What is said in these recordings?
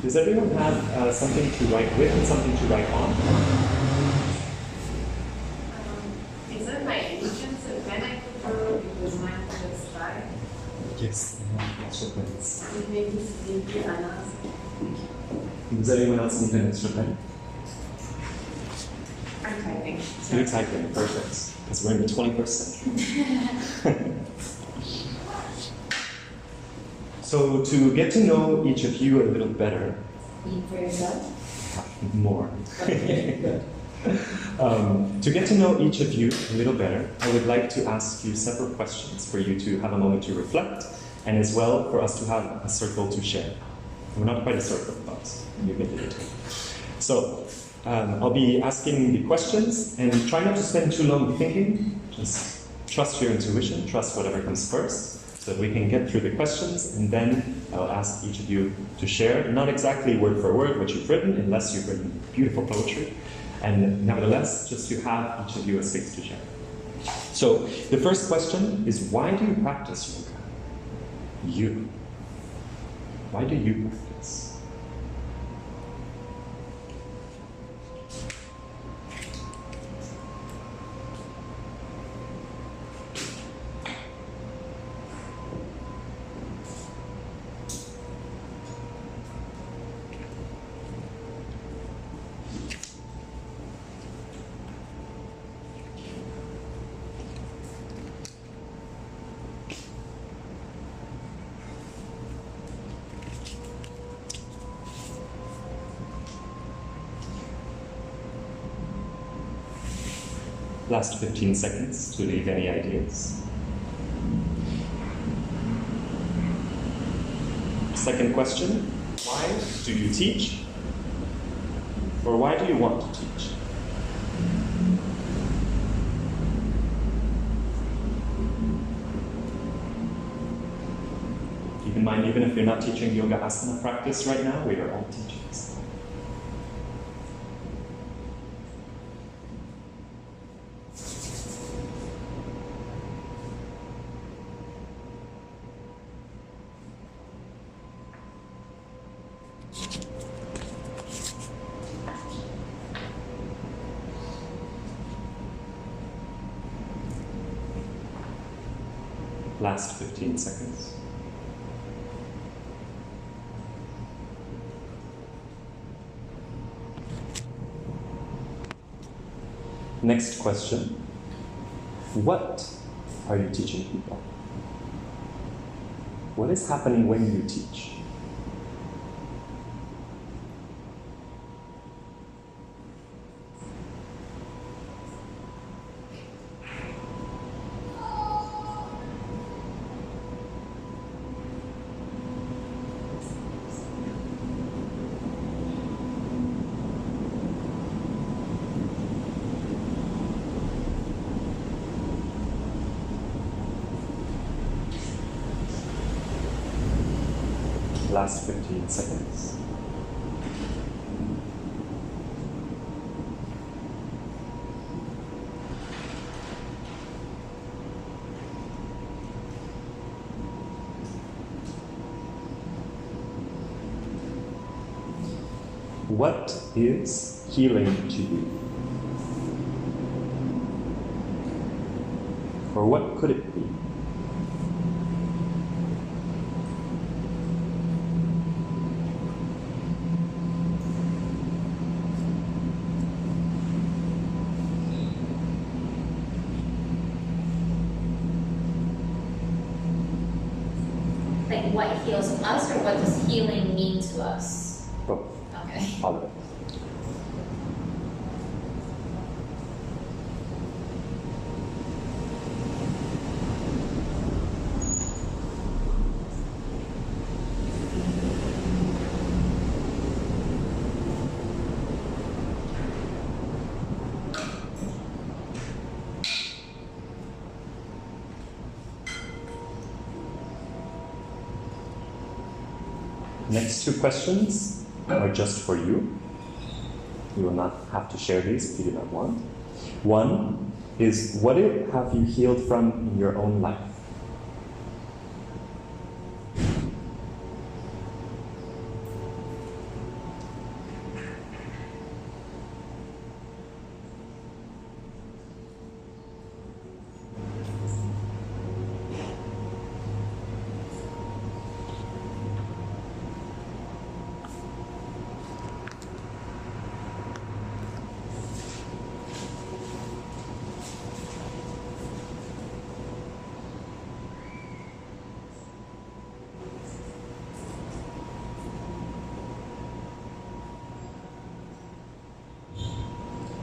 Does everyone have something to write with and something to write on? Is that my allegiance and when I could go because mine was right? Yes. Maybe Anna's. Does anyone else need an extra pen? I'm typing. You're typing, perfect. Because we're in the 21st century. So to get to know each of you a little better. Eat for yourself? More. To get to know each of you a little better, I would like to ask you several questions for you to have a moment to reflect, and as well for us to have a circle to share. We're not quite a circle, but you get it. So I'll be asking the questions, and try not to spend too long thinking. Just trust your intuition, trust whatever comes first, so that we can get through the questions, and then I'll ask each of you to share, not exactly word for word what you've written, unless you've written beautiful poetry, and nevertheless, just to have each of you a space to share. So the first question is, why do you practice yoga? You. Why do you practice? Last 15 seconds to leave any ideas. Second question, why do you teach? Or why do you want to teach? Keep in mind, even if you're not teaching yoga asana practice right now, we are all teachers. Last 15 seconds. Next question. What are you teaching people? What is happening when you teach? Last 15 seconds. What is healing to you? Or what could it be? Like what heals us, or what does healing mean to us? Both. Okay. All of it. Next two questions are just for you. You will not have to share these if you do not want. One is, what have you healed from in your own life?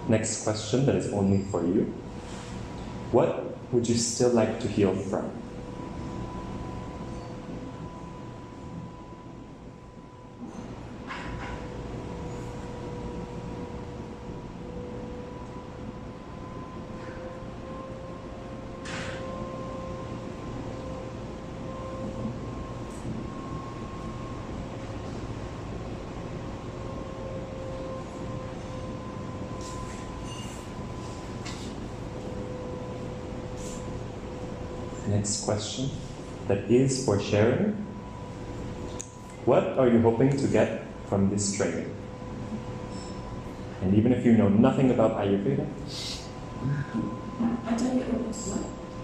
Next question that is only for you. What would you still like to heal from? Next question that is for sharing. What are you hoping to get from this training? And even if you know nothing about Ayurveda,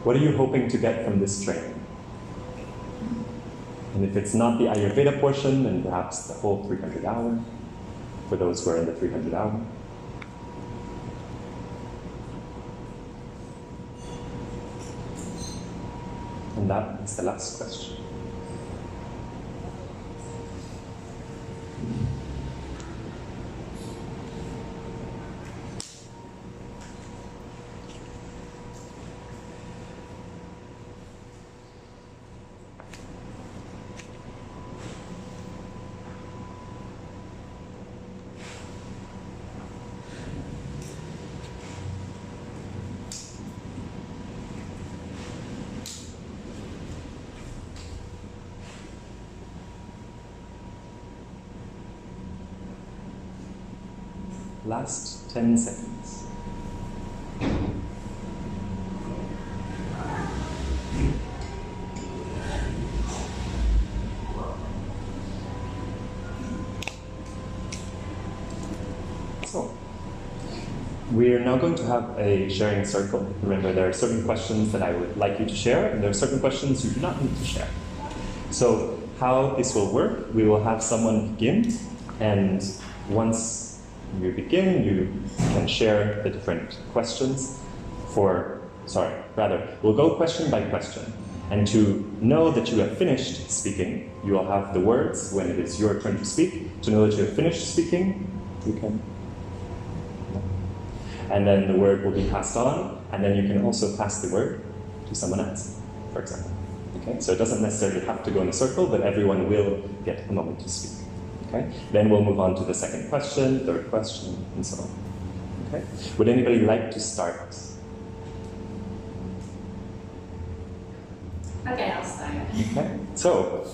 what are you hoping to get from this training? And if it's not the Ayurveda portion, then perhaps the whole 300 hour, for those who are in the 300 hour. And that is the last question. Last 10 seconds. So, we're now going to have a sharing circle. Remember, there are certain questions that I would like you to share, and there are certain questions you do not need to share. So, how this will work, we will have someone begin, and once you begin, you can share the different questions we'll go question by question. And to know that you have finished speaking, you will have the words when it is your turn to speak. To know that you have finished speaking, you can. And then the word will be passed on, and then you can also pass the word to someone else, for example. Okay? So it doesn't necessarily have to go in a circle, but everyone will get a moment to speak. Okay? Then we'll move on to the second question, third question, and so on. Okay? Would anybody like to start? Okay, I'll start. Okay. So,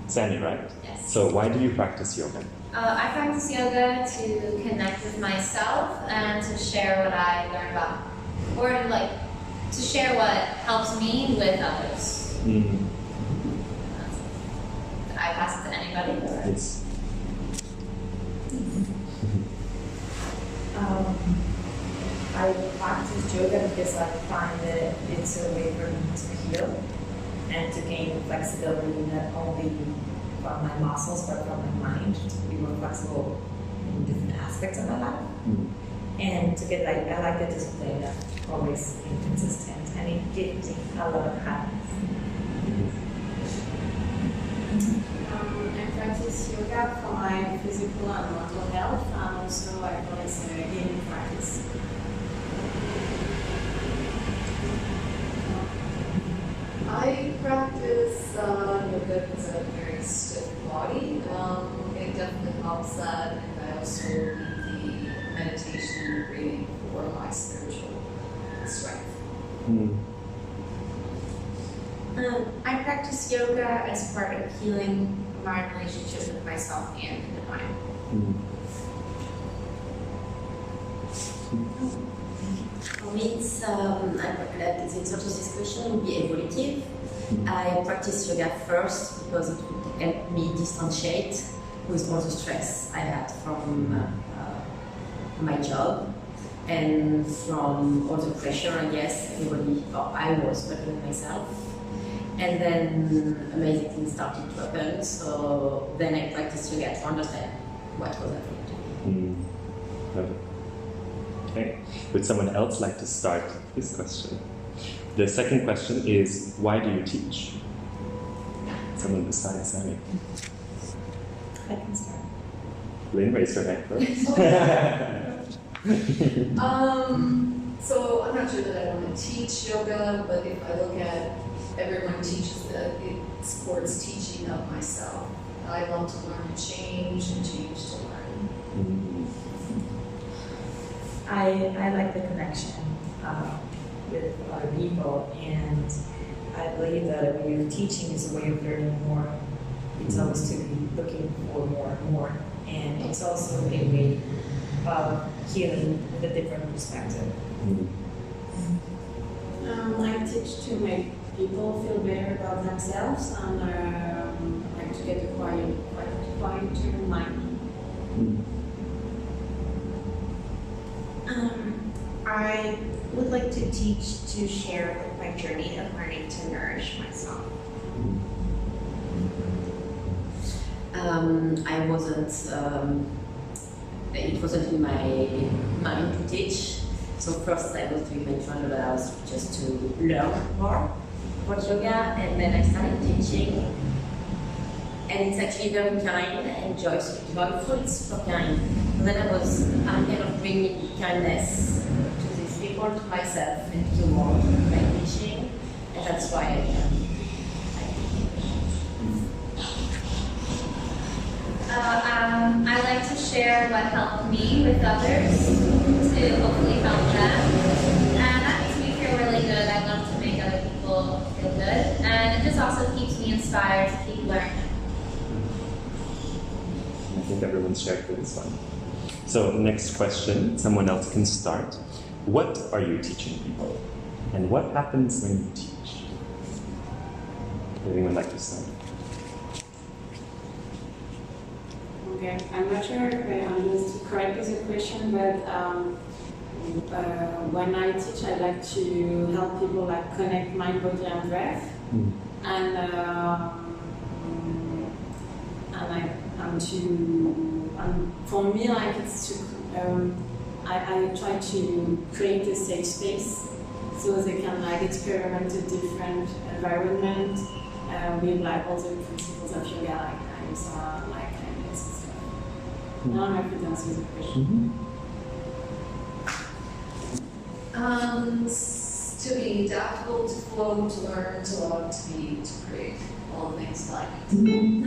Sandy, right? Yes. So why do you practice yoga? I practice yoga to connect with myself and to share what I learn about, or like to share what helps me with others. Mm. I pass it to anybody? Or? Yes. I practice yoga because I find that it's a way for me to heal and to gain flexibility not only from my muscles but from my mind, to be more flexible in different aspects of my life. Mm. And to get I like the discipline of always being consistent, and it gives me a lot of happiness. I practice yoga for my physical and mental health, and also I call it a healing practice. I practice yoga because I have a very stiff body. It definitely helps that, and I also need the meditation and breathing for my spiritual strength. Mm. I practice yoga as part of healing my relationship with myself and the divine. Mm. For me, it's the answer to this question would be evolutive. I practice yoga first because it would help me differentiate with all the stress I had from my job and from all the pressure, I guess, everybody, or I was putting myself. And then amazing things started to happen, so then I practiced yoga to understand what was happening to me. Mm. Love it. Okay. Would someone else like to start this question? The second question is, why do you teach? Someone besides Sammy. I can start. Lynn, raise your hand first. So I'm not sure that I want to teach yoga, but if I look at everyone teaches it, it supports teaching of myself. I love to learn and change to learn. I like the connection with other people, and I believe that a way of teaching is a way of learning more. It's always to be looking for more and more, and it's also a way of healing with a different perspective. I teach to make people feel better about themselves and like to get a quieter mind. I would like to teach to share my journey of learning to nourish myself. I wasn't, it wasn't in my mind to teach. So first I was doing mental hours just to learn more about yoga, and then I started teaching. And it's actually very kind and joyful, it's super kind. And then I'm kind of bringing kindness to these people, to myself, and to more by teaching. And that's why I I like to share what helped me with others to hopefully help them. And that makes me feel really good. I love to make other people feel good. And it just also keeps me inspired to keep learning. I think everyone's shared for this one. So next question, someone else can start. What are you teaching people? And what happens when you teach? Would anyone like to start? Okay, I'm not sure if I understood correctly the question, but when I teach, I like to help people like connect mind, body, and breath, and for me, like it's to I try to create a safe space so they can like experiment a different environment with like all the principles of yoga, like Asana, like kindness and stuff. I don't know if it answers the question. To be adaptable, to flow, to learn, to love, to be, to create, all the things that I need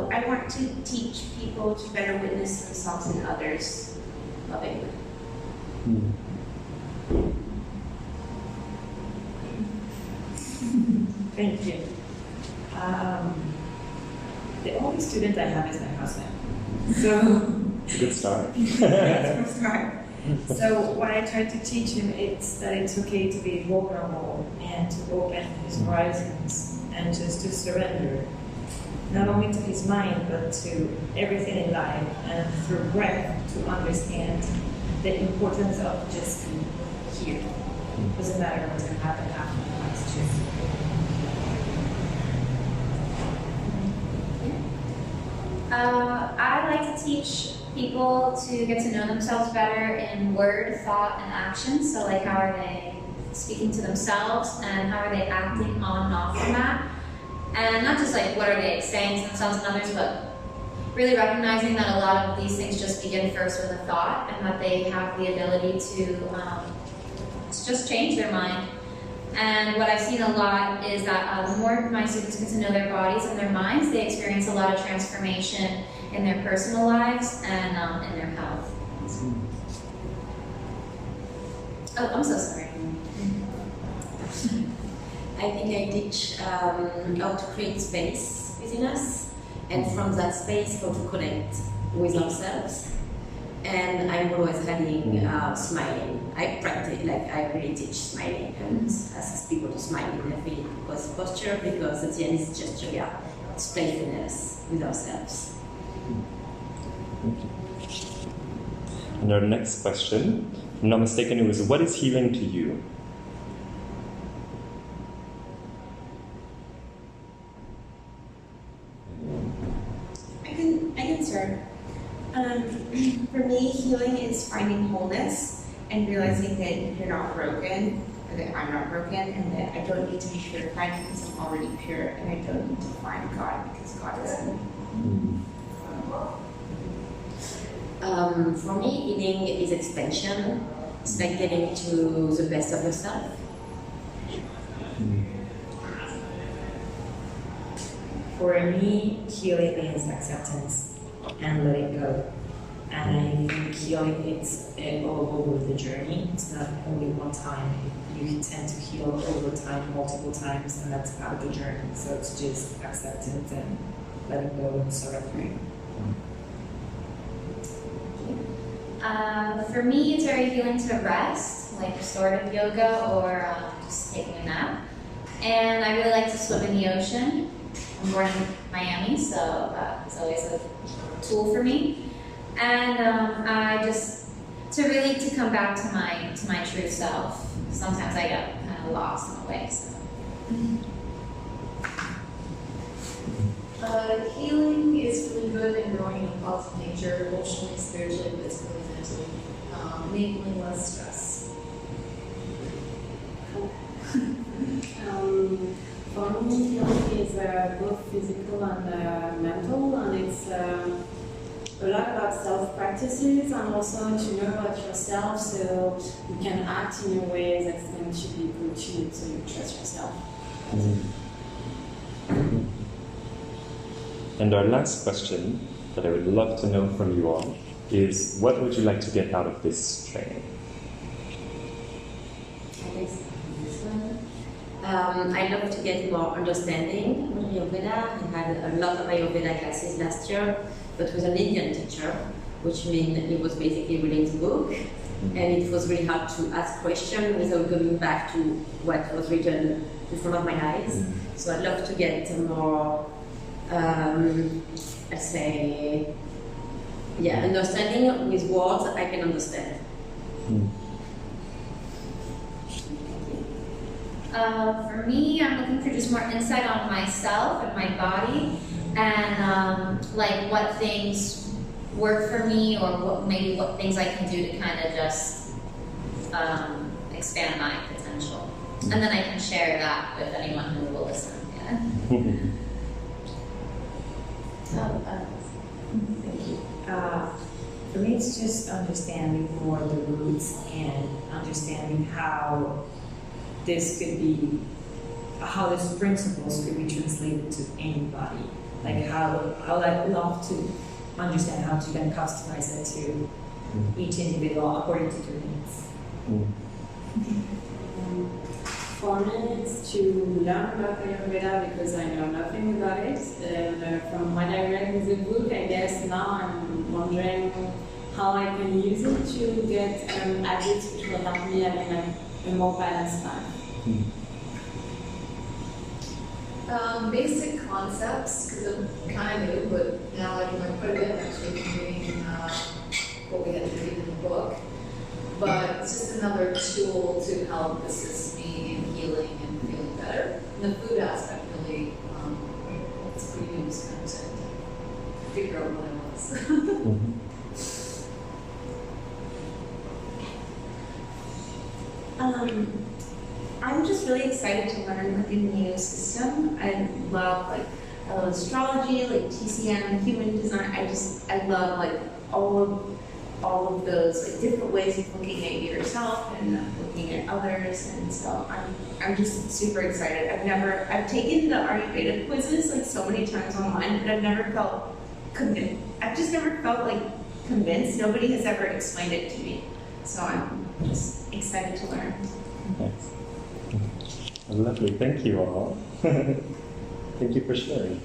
I want to teach people to better witness themselves and others lovingly. Thank you. The only student I have is my husband. So It's a good start. that's my start. So what I try to teach him is that it's okay to be vulnerable and to open his horizons and just to surrender, not only to his mind but to everything in life, and through breath to understand the importance of just being here. It doesn't matter what's going to happen afterwards, just I like to teach people to get to know themselves better in word, thought, and action. So like how are they speaking to themselves and how are they acting on and off from that. And not just like what are they saying to themselves and others, but really recognizing that a lot of these things just begin first with a thought and that they have the ability to just change their mind. And what I've seen a lot is that the more my students get to know their bodies and their minds, they experience a lot of transformation in their personal lives and in their health. Oh, I'm so sorry. I think I teach how to create space within us, and from that space how to connect with ourselves. And I'm always having smiling. I practice, like I really teach smiling and ask people to smile in every posture, because at the end it's just yoga. It's playfulness with ourselves. Thank you. And our next question, if I'm not mistaken, it was, what is healing to you? I can start. For me, healing is finding wholeness and realizing that you're not broken or that I'm not broken, and that I don't need to be purified because I'm already pure, and I don't need to find God because God is in me. For me, healing is expansion. It's like getting to the best of yourself. For me, healing is acceptance and letting go. And I think healing is all over the journey. It's not only one time. You tend to heal over time, multiple times, and that's part of the journey. So it's just acceptance and letting go and surrendering. For me, it's very healing to rest, like restorative yoga or just taking a nap. And I really like to swim in the ocean. I'm born in Miami, so it's always a tool for me. And I just to come back to my true self. Sometimes I get kind of lost in the way. So. Healing is really good in growing in positive nature, emotionally, spiritually, physically, mentally, enabling less stress. For me, healing is both physical and mental, and it's a lot about self-practices and also to know about yourself so you can act in a way that's going to be good to you, so you trust yourself. And our last question that I would love to know from you all is, what would you like to get out of this training? I love to get more understanding of Ayurveda. I had a lot of Ayurveda classes last year, but with an Indian teacher, which means it was basically reading the book, and it was really hard to ask questions without going back to what was written in front of my eyes. So I'd love to get more, I'd say, understanding with words that I can understand. For me, I'm looking for just more insight on myself and my body, and like what things work for me, or what things I can do to kind of just expand my potential, and then I can share that with anyone who will listen. Yeah. Thank you. For me, it's just understanding more the roots and understanding how this could be, how these principles could be translated to anybody. Like how I'd love to understand how to then customize it to each individual according to their needs. For me, it's to learn about Ayurveda because I know nothing about it. And from what I read in the book, I guess now I'm wondering how I can use it to get habits which will help me having a more balanced life. Basic concepts, because I'm kind of new, but now I can learn quite a bit actually from reading what we had to read in the book. But it's just another tool to help assist me in healing and feeling better. And the food aspect really, it's pretty new, so I'm trying to figure out what it was. I'm just really excited to learn like a new system. I love astrology, like TCM, human design. I love like all of those like different ways of looking at yourself and looking at others, and so I'm just super excited. I've taken the Ayurveda quizzes like so many times online, but I've never felt convinced. I've just never felt like convinced. Nobody has ever explained it to me, so I'm just excited to learn. Nice. Lovely, thank you all. Thank you for sharing.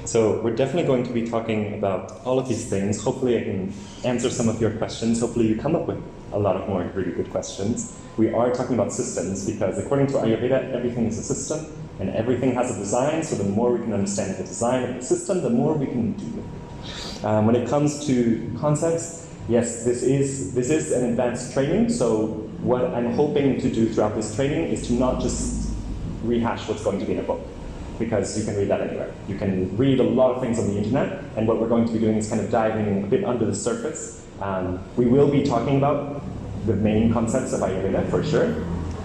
So we're definitely going to be talking about all of these things. Hopefully I can answer some of your questions. Hopefully you come up with a lot of more really good questions. We are talking about systems because according to Ayurveda, everything is a system and everything has a design, so the more we can understand the design of the system, the more we can do it. When it comes to concepts, yes, this is an advanced training, so what I'm hoping to do throughout this training is to not just rehash what's going to be in a book, because you can read that anywhere. You can read a lot of things on the internet, and what we're going to be doing is kind of diving a bit under the surface. We will be talking about the main concepts of Ayurveda for sure,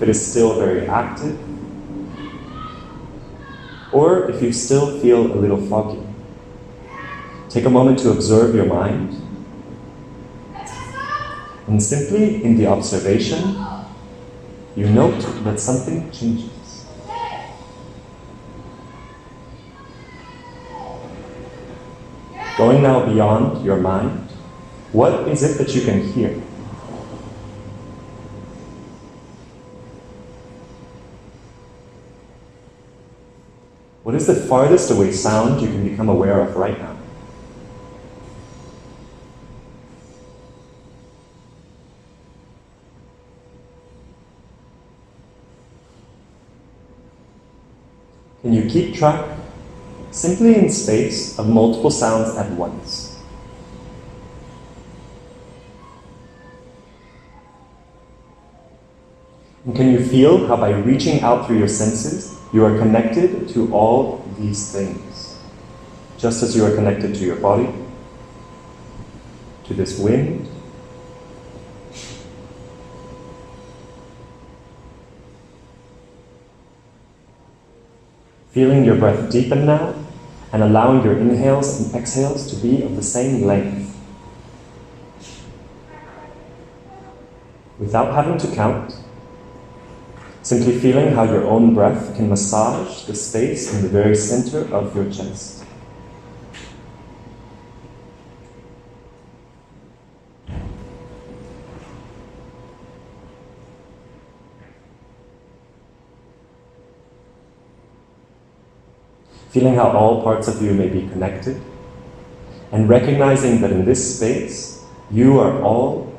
if it is still very active, or if you still feel a little foggy. Take a moment to observe your mind, and simply in the observation, you note that something changes. Going now beyond your mind, what is it that you can hear? What is the farthest away sound you can become aware of right now? Can you keep track, simply in space, of multiple sounds at once? And can you feel how by reaching out through your senses, you are connected to all these things? Just as you are connected to your body, to this wind, feeling your breath deepen now, and allowing your inhales and exhales to be of the same length. Without having to count, simply feeling how your own breath can massage the space in the very center of your chest. Feeling how all parts of you may be connected, and recognizing that in this space, you are all,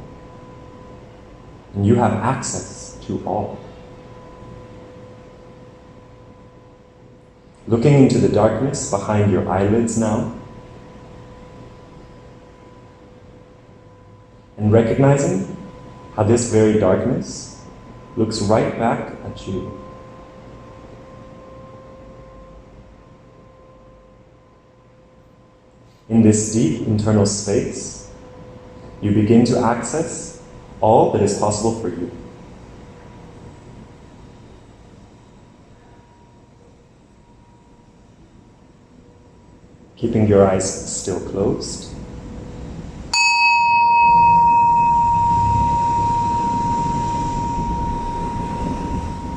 and you have access to all. Looking into the darkness behind your eyelids now, and recognizing how this very darkness looks right back at you. In this deep internal space, you begin to access all that is possible for you. Keeping your eyes still closed.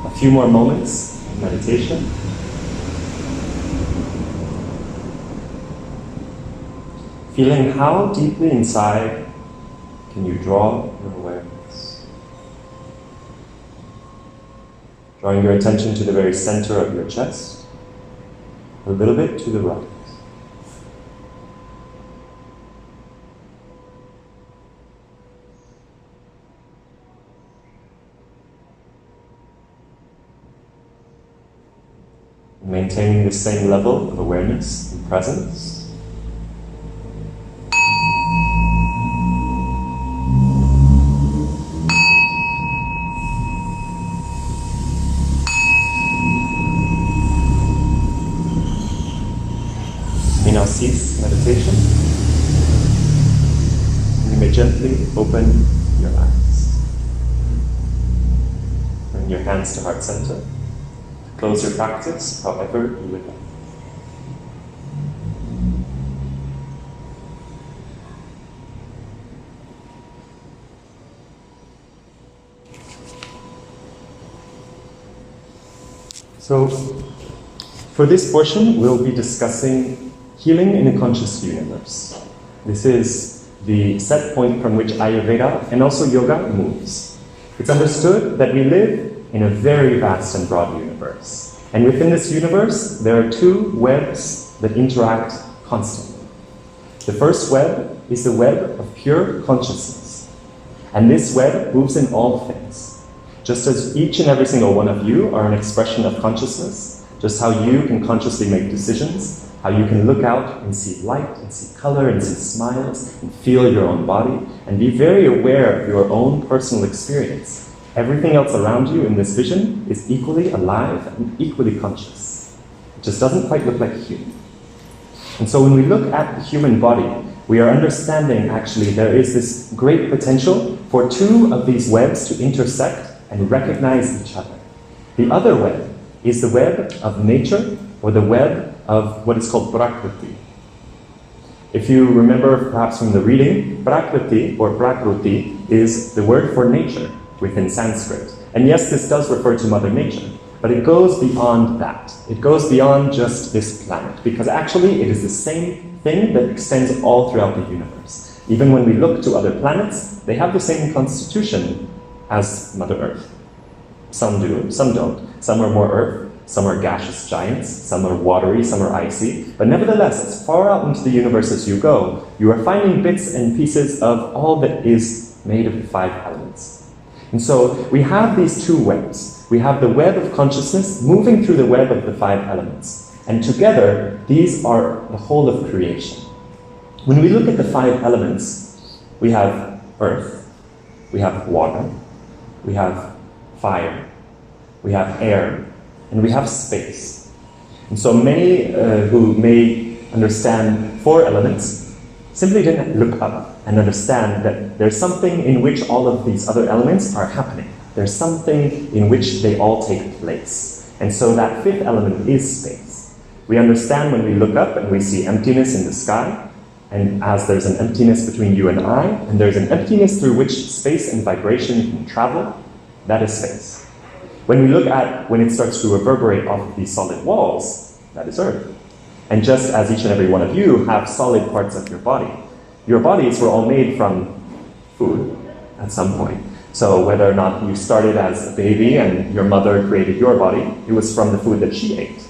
A few more moments of meditation. Feeling how deeply inside can you draw your awareness. Drawing your attention to the very center of your chest, a little bit to the right. Maintaining the same level of awareness and presence. You may now cease meditation. You may gently open your eyes. Bring your hands to heart center. Close your practice however you would like. So, for this portion, we'll be discussing healing in a conscious universe. This is the set point from which Ayurveda and also yoga moves. It's understood that we live in a very vast and broad universe. And within this universe, there are two webs that interact constantly. The first web is the web of pure consciousness. And this web moves in all things. Just as each and every single one of you are an expression of consciousness, just how you can consciously make decisions, how you can look out and see light, and see color, and see smiles, and feel your own body, and be very aware of your own personal experience. Everything else around you in this vision is equally alive and equally conscious. It just doesn't quite look like a human. And so when we look at the human body, we are understanding actually there is this great potential for two of these webs to intersect and recognize each other. The other web is the web of nature, or the web of what is called Prakriti. If you remember perhaps from the reading, Prakriti or Prakriti is the word for nature within Sanskrit. And yes, this does refer to Mother Nature, but it goes beyond that. It goes beyond just this planet, because actually it is the same thing that extends all throughout the universe. Even when we look to other planets, they have the same constitution as Mother Earth. Some do, some don't. Some are more earth, some are gaseous giants, some are watery, some are icy. But nevertheless, as far out into the universe as you go, you are finding bits and pieces of all that is made of the 5 elements. And so we have these 2 webs. We have the web of consciousness moving through the web of the 5 elements. And together, these are the whole of creation. When we look at the 5 elements, we have earth, we have water, we have fire, we have air, and we have space. And so many who may understand 4 elements simply didn't look up and understand that there's something in which all of these other elements are happening. There's something in which they all take place. And so that 5th element is space. We understand when we look up and we see emptiness in the sky, and as there's an emptiness between you and I, and there's an emptiness through which space and vibration can travel, that is space. When we look at when it starts to reverberate off of these solid walls, that is earth. And just as each and every one of you have solid parts of your bodies were all made from food at some point. So whether or not you started as a baby and your mother created your body, it was from the food that she ate.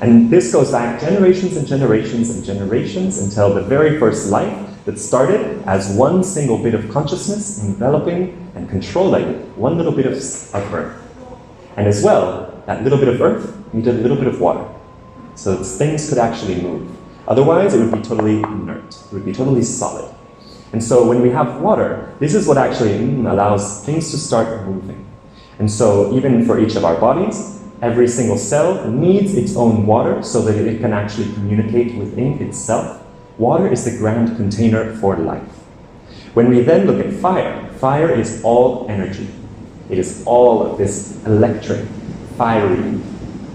And this goes back generations and generations and generations until the very first life that started as one single bit of consciousness enveloping and controlling one little bit of earth. And as well, that little bit of earth needed a little bit of water, so that things could actually move. Otherwise, it would be totally inert. It would be totally solid. And so when we have water, this is what actually allows things to start moving. And so even for each of our bodies, every single cell needs its own water so that it can actually communicate within itself. Water is the grand container for life. When we then look at fire, fire is all energy. It is all of this electric, fiery,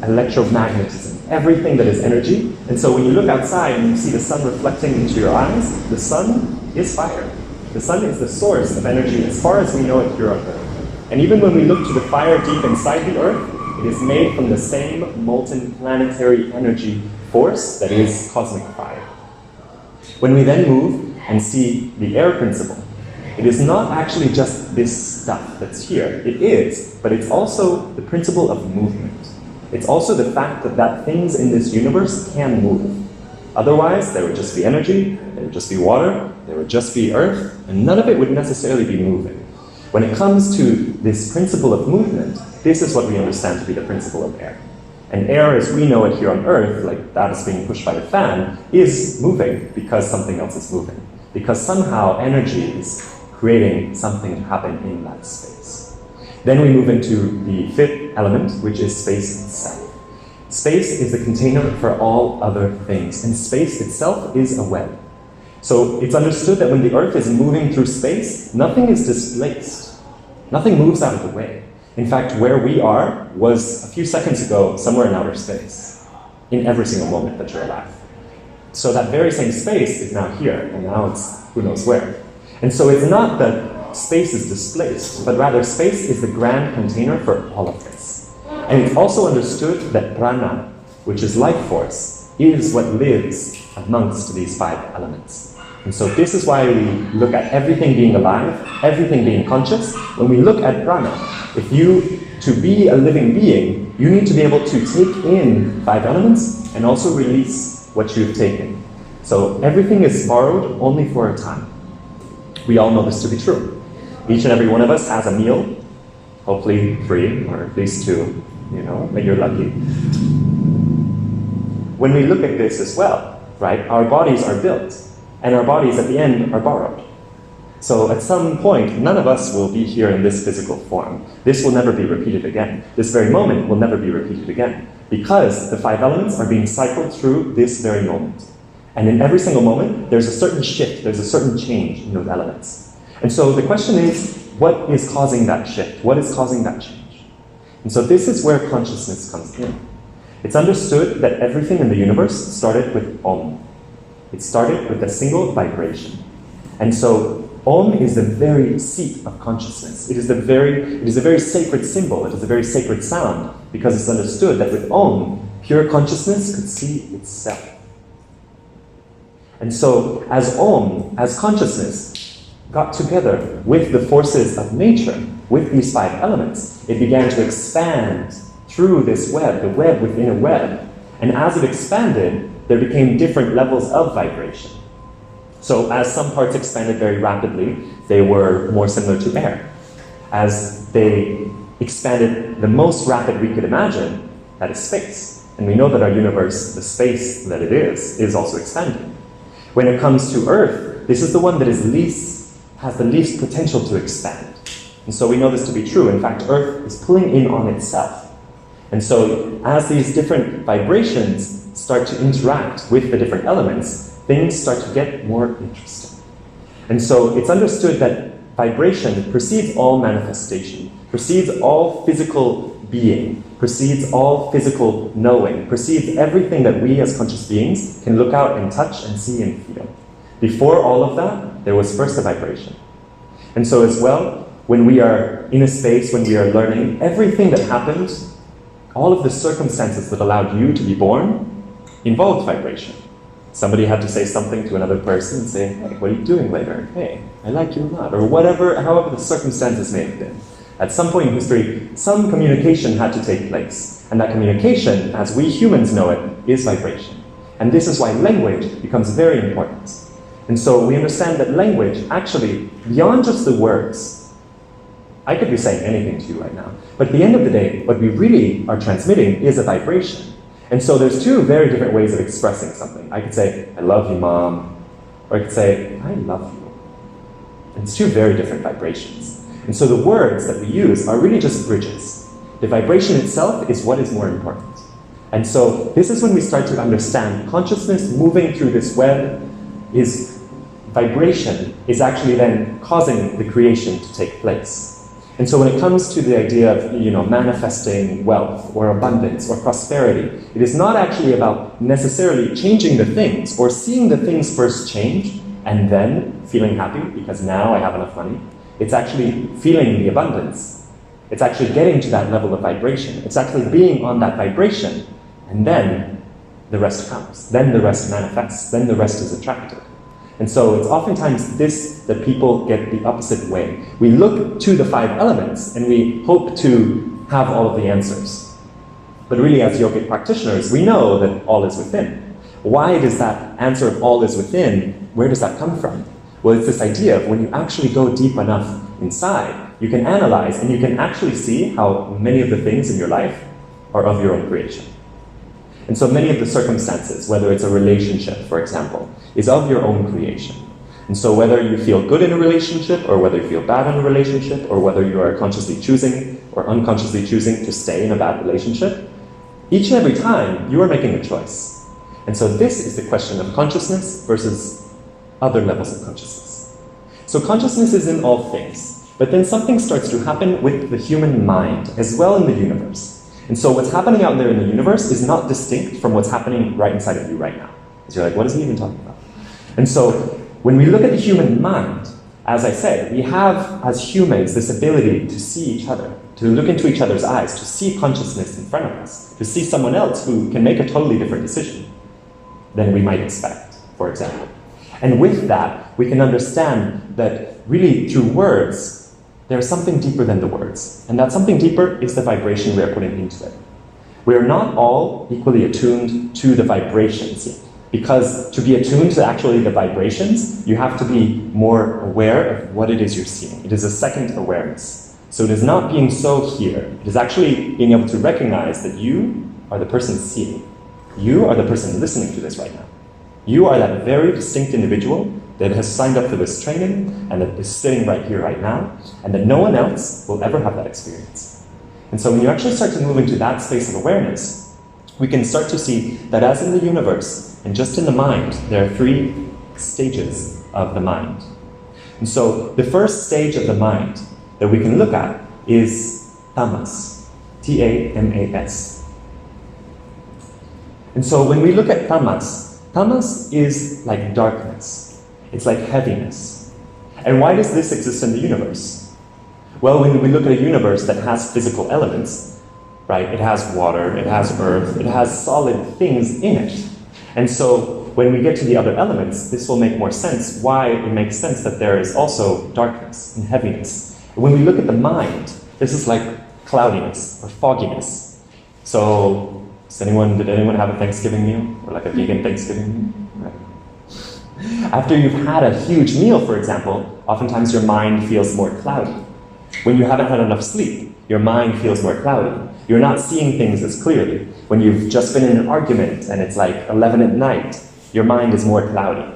electromagnetism, everything that is energy. And so when you look outside and you see the sun reflecting into your eyes, the sun is fire. The sun is the source of energy as far as we know it here on Earth. And even when we look to the fire deep inside the Earth, it is made from the same molten planetary energy force that is cosmic fire. When we then move and see the air principle, it is not actually just this stuff that's here. It is, but it's also the principle of movement. It's also the fact that things in this universe can move. Otherwise, there would just be energy, there would just be water, there would just be earth, and none of it would necessarily be moving. When it comes to this principle of movement, this is what we understand to be the principle of air. And air, as we know it here on Earth, like that is being pushed by the fan, is moving because something else is moving. Because somehow energy is creating something to happen in that space. Then we move into the 5th element, which is space itself. Space is the container for all other things, and space itself is a web. So it's understood that when the Earth is moving through space, nothing is displaced. Nothing moves out of the way. In fact, where we are was a few seconds ago somewhere in outer space, in every single moment that you're alive. So that very same space is now here, and now it's who knows where. And so it's not that space is displaced, but rather space is the grand container for all of this. And it's also understood that prana, which is life force, is what lives amongst these 5 elements. And so this is why we look at everything being alive, everything being conscious. When we look at prana, to be a living being, you need to be able to take in 5 elements and also release what you've taken. So everything is borrowed only for a time. We all know this to be true. Each and every one of us has a meal, hopefully 3 or at least 2, when you're lucky. When we look at this as well, right, our bodies are built, and our bodies at the end are borrowed. So at some point, none of us will be here in this physical form. This will never be repeated again. This very moment will never be repeated again, because the 5 elements are being cycled through this very moment. And in every single moment, there's a certain shift, there's a certain change in those elements. And so the question is, what is causing that shift? What is causing that change? And so this is where consciousness comes in. It's understood that everything in the universe started with Om. It started with a single vibration. And so Om is the very seat of consciousness. It is a very sacred symbol. It is a very sacred sound because it's understood that with Om, pure consciousness could see itself. And so as Om, as consciousness, got together with the forces of nature, with these 5 elements, it began to expand through this web, the web within a web. And as it expanded, there became different levels of vibration. So as some parts expanded very rapidly, they were more similar to air. As they expanded the most rapid we could imagine, that is space. And we know that our universe, the space that it is also expanding. When it comes to Earth, this is the one that has the least potential to expand. And so we know this to be true. In fact, Earth is pulling in on itself. And so as these different vibrations start to interact with the different elements, things start to get more interesting. And so it's understood that vibration precedes all manifestation, precedes all physical being, precedes all physical knowing, precedes everything that we as conscious beings can look out and touch and see and feel. Before all of that, there was first a vibration. And so as well, when we are in a space, when we are learning, everything that happened, all of the circumstances that allowed you to be born, involved vibration. Somebody had to say something to another person and say, hey, what are you doing later? Hey, I like you a lot. Or whatever, however the circumstances may have been. At some point in history, some communication had to take place. And that communication, as we humans know it, is vibration. And this is why language becomes very important. And so we understand that language, actually, beyond just the words, I could be saying anything to you right now. But at the end of the day, what we really are transmitting is a vibration. And so there's 2 very different ways of expressing something. I could say, I love you, Mom. Or I could say, I love you. And it's 2 very different vibrations. And so the words that we use are really just bridges. The vibration itself is what is more important. And so this is when we start to understand consciousness moving through this web is vibration is actually then causing the creation to take place. And so when it comes to the idea of, manifesting wealth or abundance or prosperity, it is not actually about necessarily changing the things or seeing the things first change and then feeling happy because now I have enough money. It's actually feeling the abundance. It's actually getting to that level of vibration. It's actually being on that vibration, and then the rest comes. Then the rest manifests. Then the rest is attracted. And so it's oftentimes this that people get the opposite way. We look to the 5 elements and we hope to have all of the answers. But really, as yogic practitioners, we know that all is within. Why does that answer of all is within, where does that come from? Well, it's this idea of when you actually go deep enough inside, you can analyze and you can actually see how many of the things in your life are of your own creation. And so many of the circumstances, whether it's a relationship, for example, is of your own creation. And so whether you feel good in a relationship, or whether you feel bad in a relationship, or whether you are consciously choosing or unconsciously choosing to stay in a bad relationship, each and every time you are making a choice. And so this is the question of consciousness versus other levels of consciousness. So consciousness is in all things, but then something starts to happen with the human mind as well in the universe. And so what's happening out there in the universe is not distinct from what's happening right inside of you right now. So you're like, what is he even talking about? And so when we look at the human mind, as I said, we have, as humans, this ability to see each other, to look into each other's eyes, to see consciousness in front of us, to see someone else who can make a totally different decision than we might expect, for example. And with that, we can understand that really through words, there's something deeper than the words. And that something deeper is the vibration we are putting into it. We are not all equally attuned to the vibrations yet. Because to be attuned to actually the vibrations, you have to be more aware of what it is you're seeing. It is a second awareness. So it is not being so here. It is actually being able to recognize that you are the person seeing. You are the person listening to this right now. You are that very distinct individual that has signed up for this training and that is sitting right here right now, and that no one else will ever have that experience. And so when you actually start to move into that space of awareness, we can start to see that as in the universe, and just in the mind, there are 3 stages of the mind. And so the first stage of the mind that we can look at is tamas, T-A-M-A-S. And so when we look at tamas, tamas is like darkness. It's like heaviness. And why does this exist in the universe? Well, when we look at a universe that has physical elements, right? It has water, it has earth, it has solid things in it. And so when we get to the other elements, this will make more sense why it makes sense that there is also darkness and heaviness. When we look at the mind, this is like cloudiness or fogginess. So, did anyone have a Thanksgiving meal? Or like a vegan Thanksgiving meal? Right. After you've had a huge meal, for example, oftentimes your mind feels more cloudy. When you haven't had enough sleep, your mind feels more cloudy. You're not seeing things as clearly. When you've just been in an argument and it's like 11 at night, your mind is more cloudy,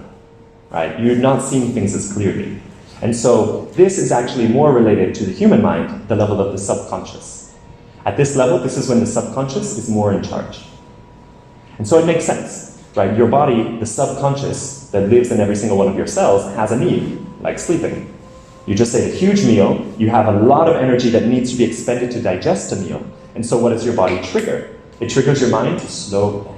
right? You're not seeing things as clearly. And so this is actually more related to the human mind, the level of the subconscious. At this level, this is when the subconscious is more in charge. And so it makes sense, right? Your body, the subconscious that lives in every single one of your cells, has a need, like sleeping. You just ate a huge meal, you have a lot of energy that needs to be expended to digest a meal. And so what does your body trigger? It triggers your mind to slow down.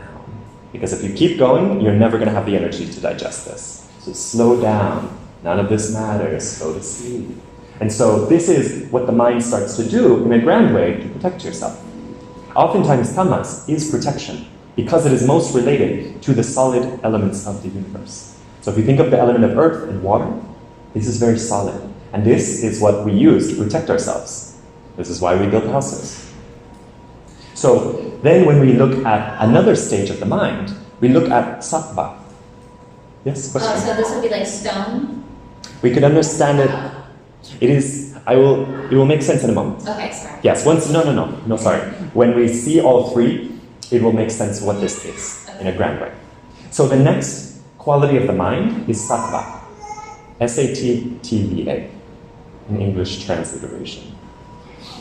Because if you keep going, you're never going to have the energy to digest this. So slow down. None of this matters. Go to sleep. And so this is what the mind starts to do in a grand way to protect yourself. Oftentimes, tamas is protection because it is most related to the solid elements of the universe. So if you think of the element of earth and water, this is very solid. And this is what we use to protect ourselves. This is why we build houses. So then when we look at another stage of the mind, we look at sattva. Yes, question? So this would be like stone? We could understand it. It will make sense in a moment. Okay, sorry. Yes, no, sorry. When we see all three, it will make sense what this is in a grand way. So the next quality of the mind is sattva. S-A-T-T-V-A, in English transliteration.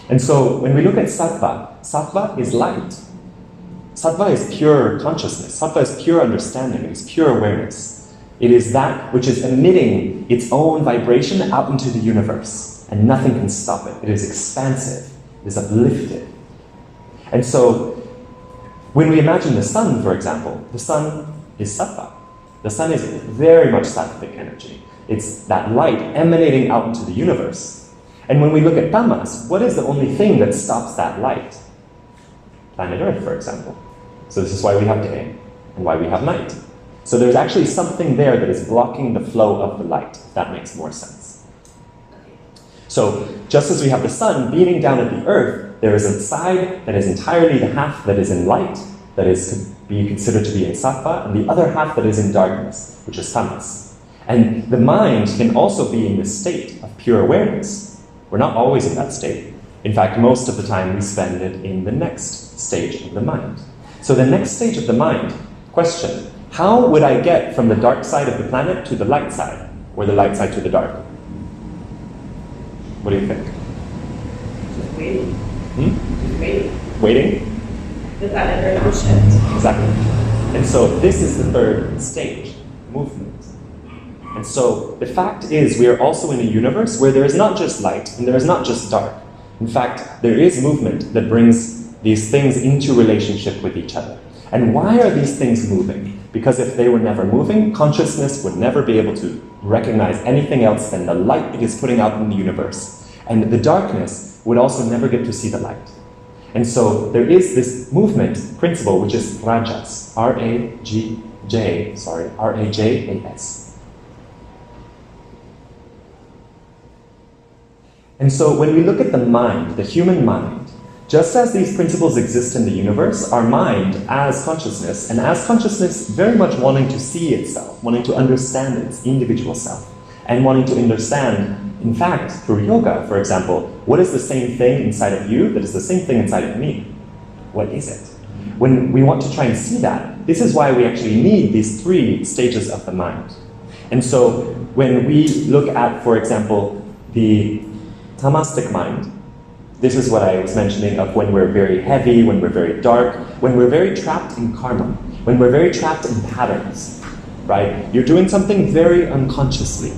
And so when we look at sattva, sattva is light. Sattva is pure consciousness. Sattva is pure understanding. It is pure awareness. It is that which is emitting its own vibration out into the universe, and nothing can stop it. It is expansive. It is uplifted. And so when we imagine the sun, for example, the sun is sattva. The sun is very much sattvic energy. It's that light emanating out into the universe. And when we look at tamas, what is the only thing that stops that light? Planet Earth, for example. So this is why we have day and why we have night. So there's actually something there that is blocking the flow of the light, if that makes more sense. So just as we have the sun beaming down at the earth, there is a side that is entirely the half that is in light, that is to be considered to be in sattva, and the other half that is in darkness, which is tamas. And the mind can also be in this state of pure awareness. We're not always in that state. In fact, most of the time we spend it in the next stage of the mind. So the next stage of the mind, question, how would I get from the dark side of the planet to the light side, or the light side to the dark? What do you think? Just waiting. Hmm? Just waiting. Waiting? The planet Earth will shift. Exactly. And so this is the third stage, movement. And so the fact is we are also in a universe where there is not just light and there is not just dark. In fact, there is movement that brings these things into relationship with each other. And why are these things moving? Because if they were never moving, consciousness would never be able to recognize anything else than the light it is putting out in the universe. And the darkness would also never get to see the light. And so there is this movement principle, which is rajas, R-A-J-A-S. And so when we look at the mind, the human mind, just as these principles exist in the universe, our mind as consciousness, and as consciousness very much wanting to see itself, wanting to understand its individual self, and wanting to understand, in fact, through yoga, for example, what is the same thing inside of you that is the same thing inside of me? What is it? When we want to try and see that, this is why we actually need these three stages of the mind. And so when we look at, for example, the Thomastic mind, this is what I was mentioning of when we're very heavy, when we're very dark, when we're very trapped in karma, when we're very trapped in patterns, right? You're doing something very unconsciously.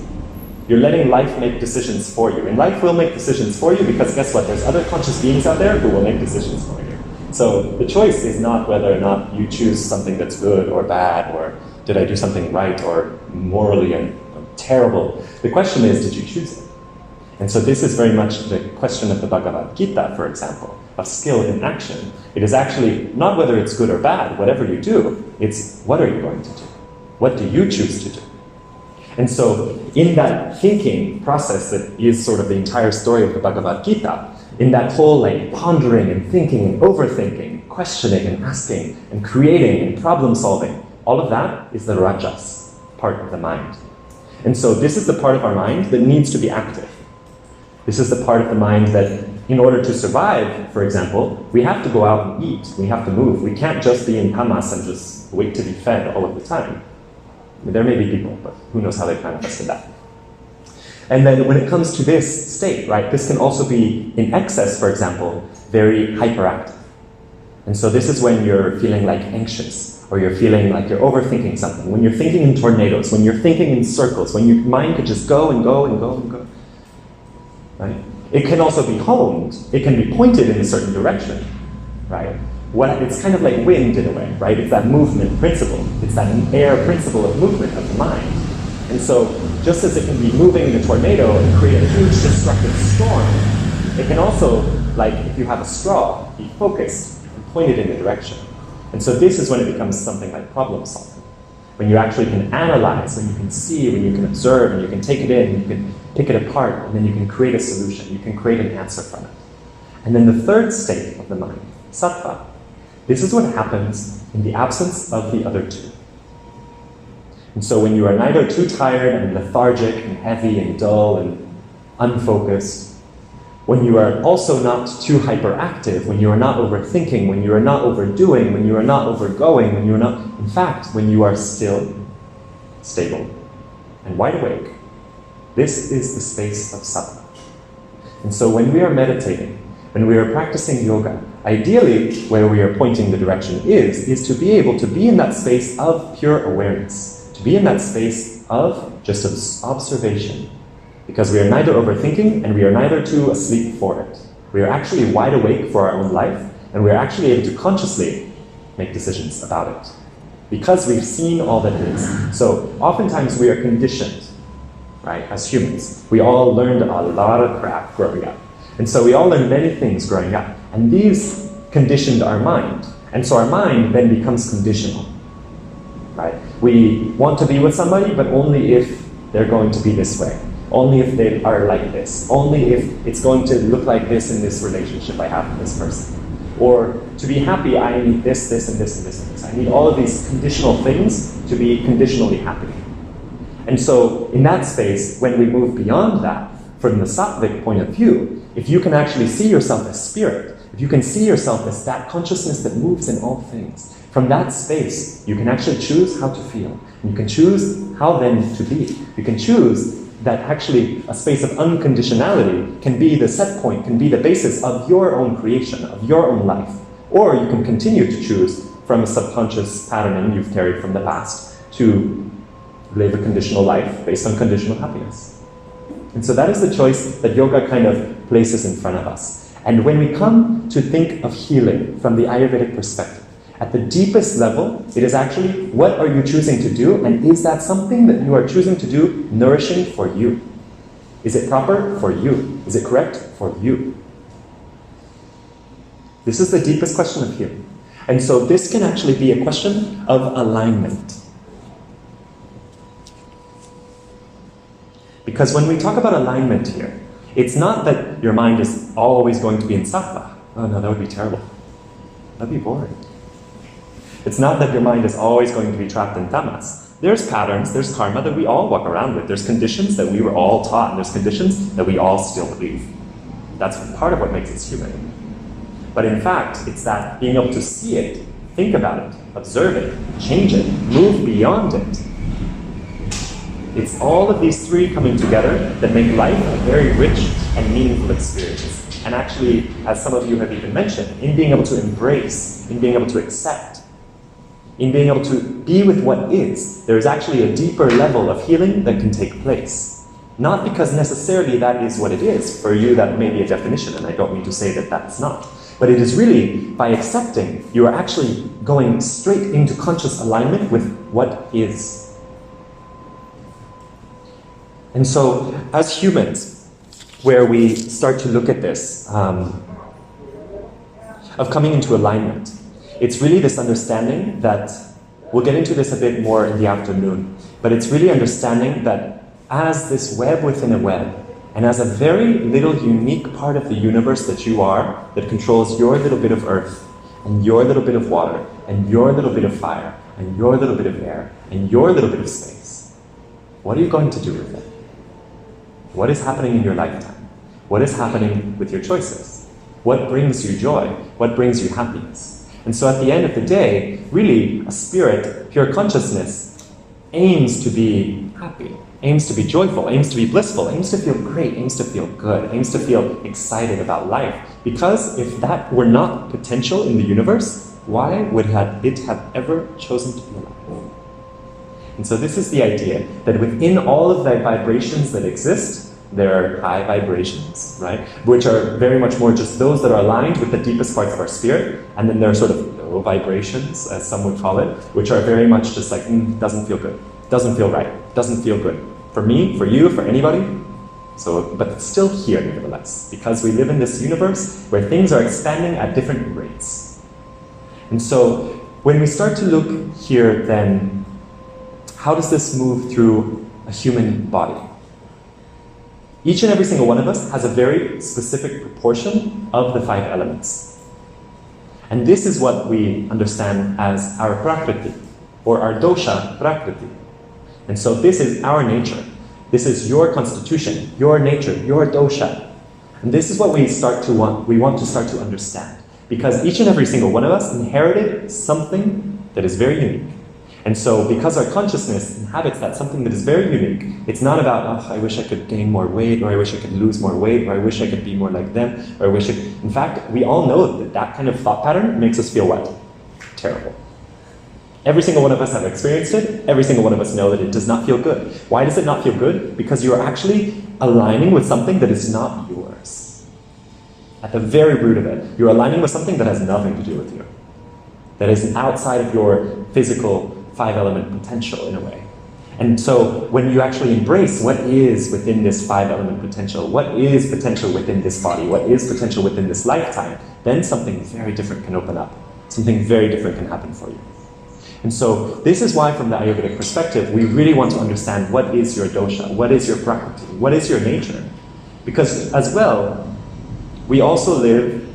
you're letting life make decisions for you. And life will make decisions for you because guess what? There's other conscious beings out there who will make decisions for you. So the choice is not whether or not you choose something that's good or bad, or did I do something right or morally and terrible. The question is, did you choose it? And so this is very much the question of the Bhagavad Gita, for example, of skill in action. It is actually not whether it's good or bad, whatever you do, it's what are you going to do? What do you choose to do? And so in that thinking process that is sort of the entire story of the Bhagavad Gita, in that whole like pondering and thinking and overthinking, questioning and asking and creating and problem solving, all of that is the rajas, part of the mind. And so this is the part of our mind that needs to be active. This is the part of the mind that in order to survive, for example, we have to go out and eat, we have to move. We can't just be in tamas and just wait to be fed all of the time. I mean, there may be people, but who knows how they've manifested that. And then when it comes to this state, right, this can also be in excess, for example, very hyperactive. And so this is when you're feeling like anxious, or you're feeling like you're overthinking something, when you're thinking in tornadoes, when you're thinking in circles, when your mind could just go and go and go and go. Right? It can also be honed. It can be pointed in a certain direction, right? It's kind of like wind in a way, right? It's that movement principle. It's that air principle of movement of the mind. And so just as it can be moving in a tornado and create a huge destructive storm, it can also, like if you have a straw, be focused and pointed in a direction. And so this is when it becomes something like problem solving. When you actually can analyze, when you can see, when you can observe, and you can take it in, you can pick it apart, and then you can create a solution. You can create an answer from it. And then the third state of the mind, sattva, this is what happens in the absence of the other two. And so when you are neither too tired and lethargic and heavy and dull and unfocused, when you are also not too hyperactive, when you are not overthinking, when you are not overdoing, when you are not overgoing, when you are not, in fact, when you are still, stable, and wide awake, this is the space of sattva. And so when we are meditating, when we are practicing yoga, ideally where we are pointing the direction is to be able to be in that space of pure awareness, to be in that space of just observation. Because we are neither overthinking and we are neither too asleep for it. We are actually wide awake for our own life, and we are actually able to consciously make decisions about it. Because we've seen all that is. So oftentimes we are conditioned, right, as humans. We all learned a lot of crap growing up. And so we all learned many things growing up. And these conditioned our mind. And so our mind then becomes conditional, right? We want to be with somebody, but only if they're going to be this way. Only if they are like this. Only if it's going to look like this in this relationship I have with this person. Or to be happy, I need this, this, and this, and this, and this. I need all of these conditional things to be conditionally happy. And so in that space, when we move beyond that, from the sattvic point of view, if you can actually see yourself as spirit, if you can see yourself as that consciousness that moves in all things, from that space, you can actually choose how to feel. And you can choose how then to be. You can choose that actually a space of unconditionality can be the set point, can be the basis of your own creation, of your own life. Or you can continue to choose from a subconscious patterning you've carried from the past to live a conditional life based on conditional happiness. And so that is the choice that yoga kind of places in front of us. And when we come to think of healing from the Ayurvedic perspective, at the deepest level, it is actually what are you choosing to do, and is that something that you are choosing to do nourishing for you? Is it proper for you? Is it correct for you? This is the deepest question of healing. And so this can actually be a question of alignment. Because when we talk about alignment here, it's not that your mind is always going to be in sattva. Oh no, that would be terrible. That'd be boring. It's not that your mind is always going to be trapped in tamas. There's patterns, there's karma that we all walk around with. There's conditions that we were all taught, and there's conditions that we all still believe. That's part of what makes us human. But in fact, it's that being able to see it, think about it, observe it, change it, move beyond it. It's all of these three coming together that make life a very rich and meaningful experience. And actually, as some of you have even mentioned, in being able to embrace, in being able to accept, in being able to be with what is, there is actually a deeper level of healing that can take place. Not because necessarily that is what it is. For you, that may be a definition, and I don't mean to say that that's not. But it is really, by accepting, you are actually going straight into conscious alignment with what is. And so, as humans, where we start to look at this, of coming into alignment, it's really this understanding that, we'll get into this a bit more in the afternoon, but it's really understanding that as this web within a web, and as a very little unique part of the universe that you are, that controls your little bit of earth, and your little bit of water, and your little bit of fire, and your little bit of air, and your little bit of space, what are you going to do with it? What is happening in your lifetime? What is happening with your choices? What brings you joy? What brings you happiness? And so at the end of the day, really, a spirit, pure consciousness, aims to be happy, aims to be joyful, aims to be blissful, aims to feel great, aims to feel good, aims to feel excited about life. Because if that were not potential in the universe, why would it have ever chosen to be alive? And so this is the idea, that within all of the vibrations that exist, there are high vibrations, right? Which are very much more just those that are aligned with the deepest parts of our spirit, and then there are sort of low vibrations, as some would call it, which are very much just like, doesn't feel good, doesn't feel right, doesn't feel good. For me, for you, for anybody. So, but it's still here nevertheless, because we live in this universe where things are expanding at different rates. And so, when we start to look here then, how does this move through a human body? Each and every single one of us has a very specific proportion of the 5 elements. And this is what we understand as our Prakriti, or our dosha Prakriti. And so this is our nature. This is your constitution, your nature, your dosha. And this is what we want to start to understand. Because each and every single one of us inherited something that is very unique. And so because our consciousness inhabits that something that is very unique, it's not about, oh, I wish I could gain more weight, or I wish I could lose more weight, or I wish I could be more like them, or I wish I could... In fact, we all know that that kind of thought pattern makes us feel what? Terrible. Every single one of us have experienced it. Every single one of us know that it does not feel good. Why does it not feel good? Because you are actually aligning with something that is not yours. At the very root of it, you're aligning with something that has nothing to do with you. That is outside of your physical 5-element potential in a way. And so when you actually embrace what is within this 5-element potential, what is potential within this body, what is potential within this lifetime, then something very different can open up. Something very different can happen for you. And so this is why from the Ayurvedic perspective, we really want to understand what is your dosha, what is your prakriti, what is your nature. Because as well, we also live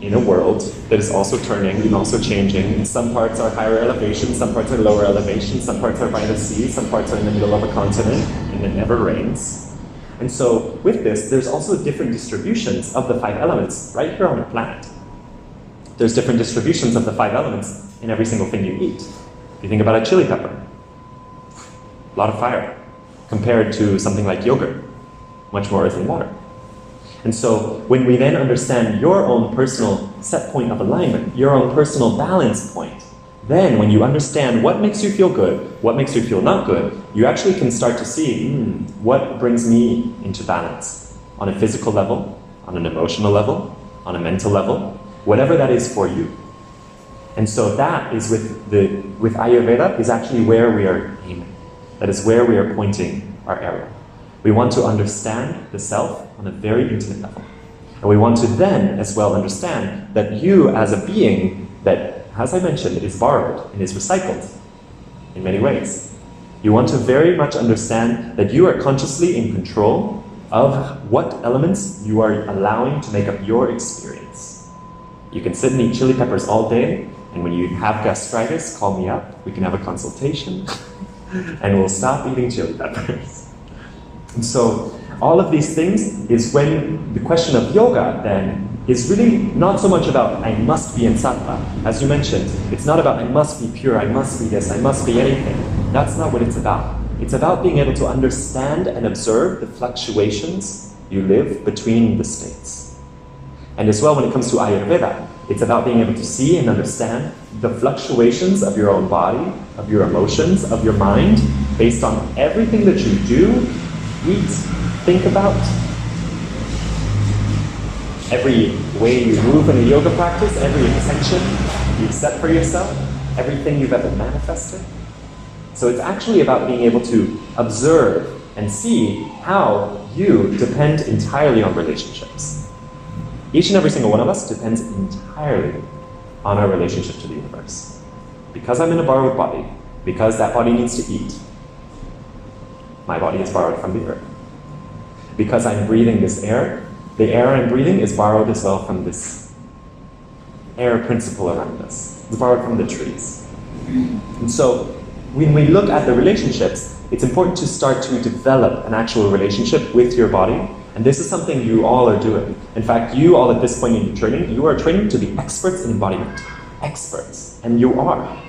in a world that is also turning and also changing. And some parts are higher elevation, some parts are lower elevation, some parts are by the sea, some parts are in the middle of a continent, and it never rains. And so with this, there's also different distributions of the 5 elements right here on the planet. There's different distributions of the 5 elements in every single thing you eat. If you think about a chili pepper, a lot of fire, compared to something like yogurt, much more earth and water. And so when we then understand your own personal set point of alignment, your own personal balance point, then when you understand what makes you feel good, what makes you feel not good, you actually can start to see, what brings me into balance on a physical level, on an emotional level, on a mental level, whatever that is for you. And so that is with Ayurveda is actually where we are aiming. That is where we are pointing our arrow. We want to understand the self on a very intimate level. And we want to then as well understand that you as a being that, as I mentioned, is borrowed and is recycled in many ways. You want to very much understand that you are consciously in control of what elements you are allowing to make up your experience. You can sit and eat chili peppers all day, and when you have gastritis, call me up, we can have a consultation, and we'll stop eating chili peppers. And so all of these things is when the question of yoga then is really not so much about I must be in sattva. As you mentioned, it's not about I must be pure, I must be this, I must be anything. That's not what it's about. It's about being able to understand and observe the fluctuations you live between the states. And as well when it comes to Ayurveda, it's about being able to see and understand the fluctuations of your own body, of your emotions, of your mind, based on everything that you do, eat, think about every way you move in a yoga practice, every intention you've set for yourself, everything you've ever manifested. So it's actually about being able to observe and see how you depend entirely on relationships. Each and every single one of us depends entirely on our relationship to the universe. Because I'm in a borrowed body, because that body needs to eat, my body is borrowed from the earth. Because I'm breathing this air, the air I'm breathing is borrowed as well from this air principle around us. It's borrowed from the trees. And so when we look at the relationships, it's important to start to develop an actual relationship with your body. And this is something you all are doing. In fact, you all at this point in your training, you are training to be experts in embodiment. Experts. And you are.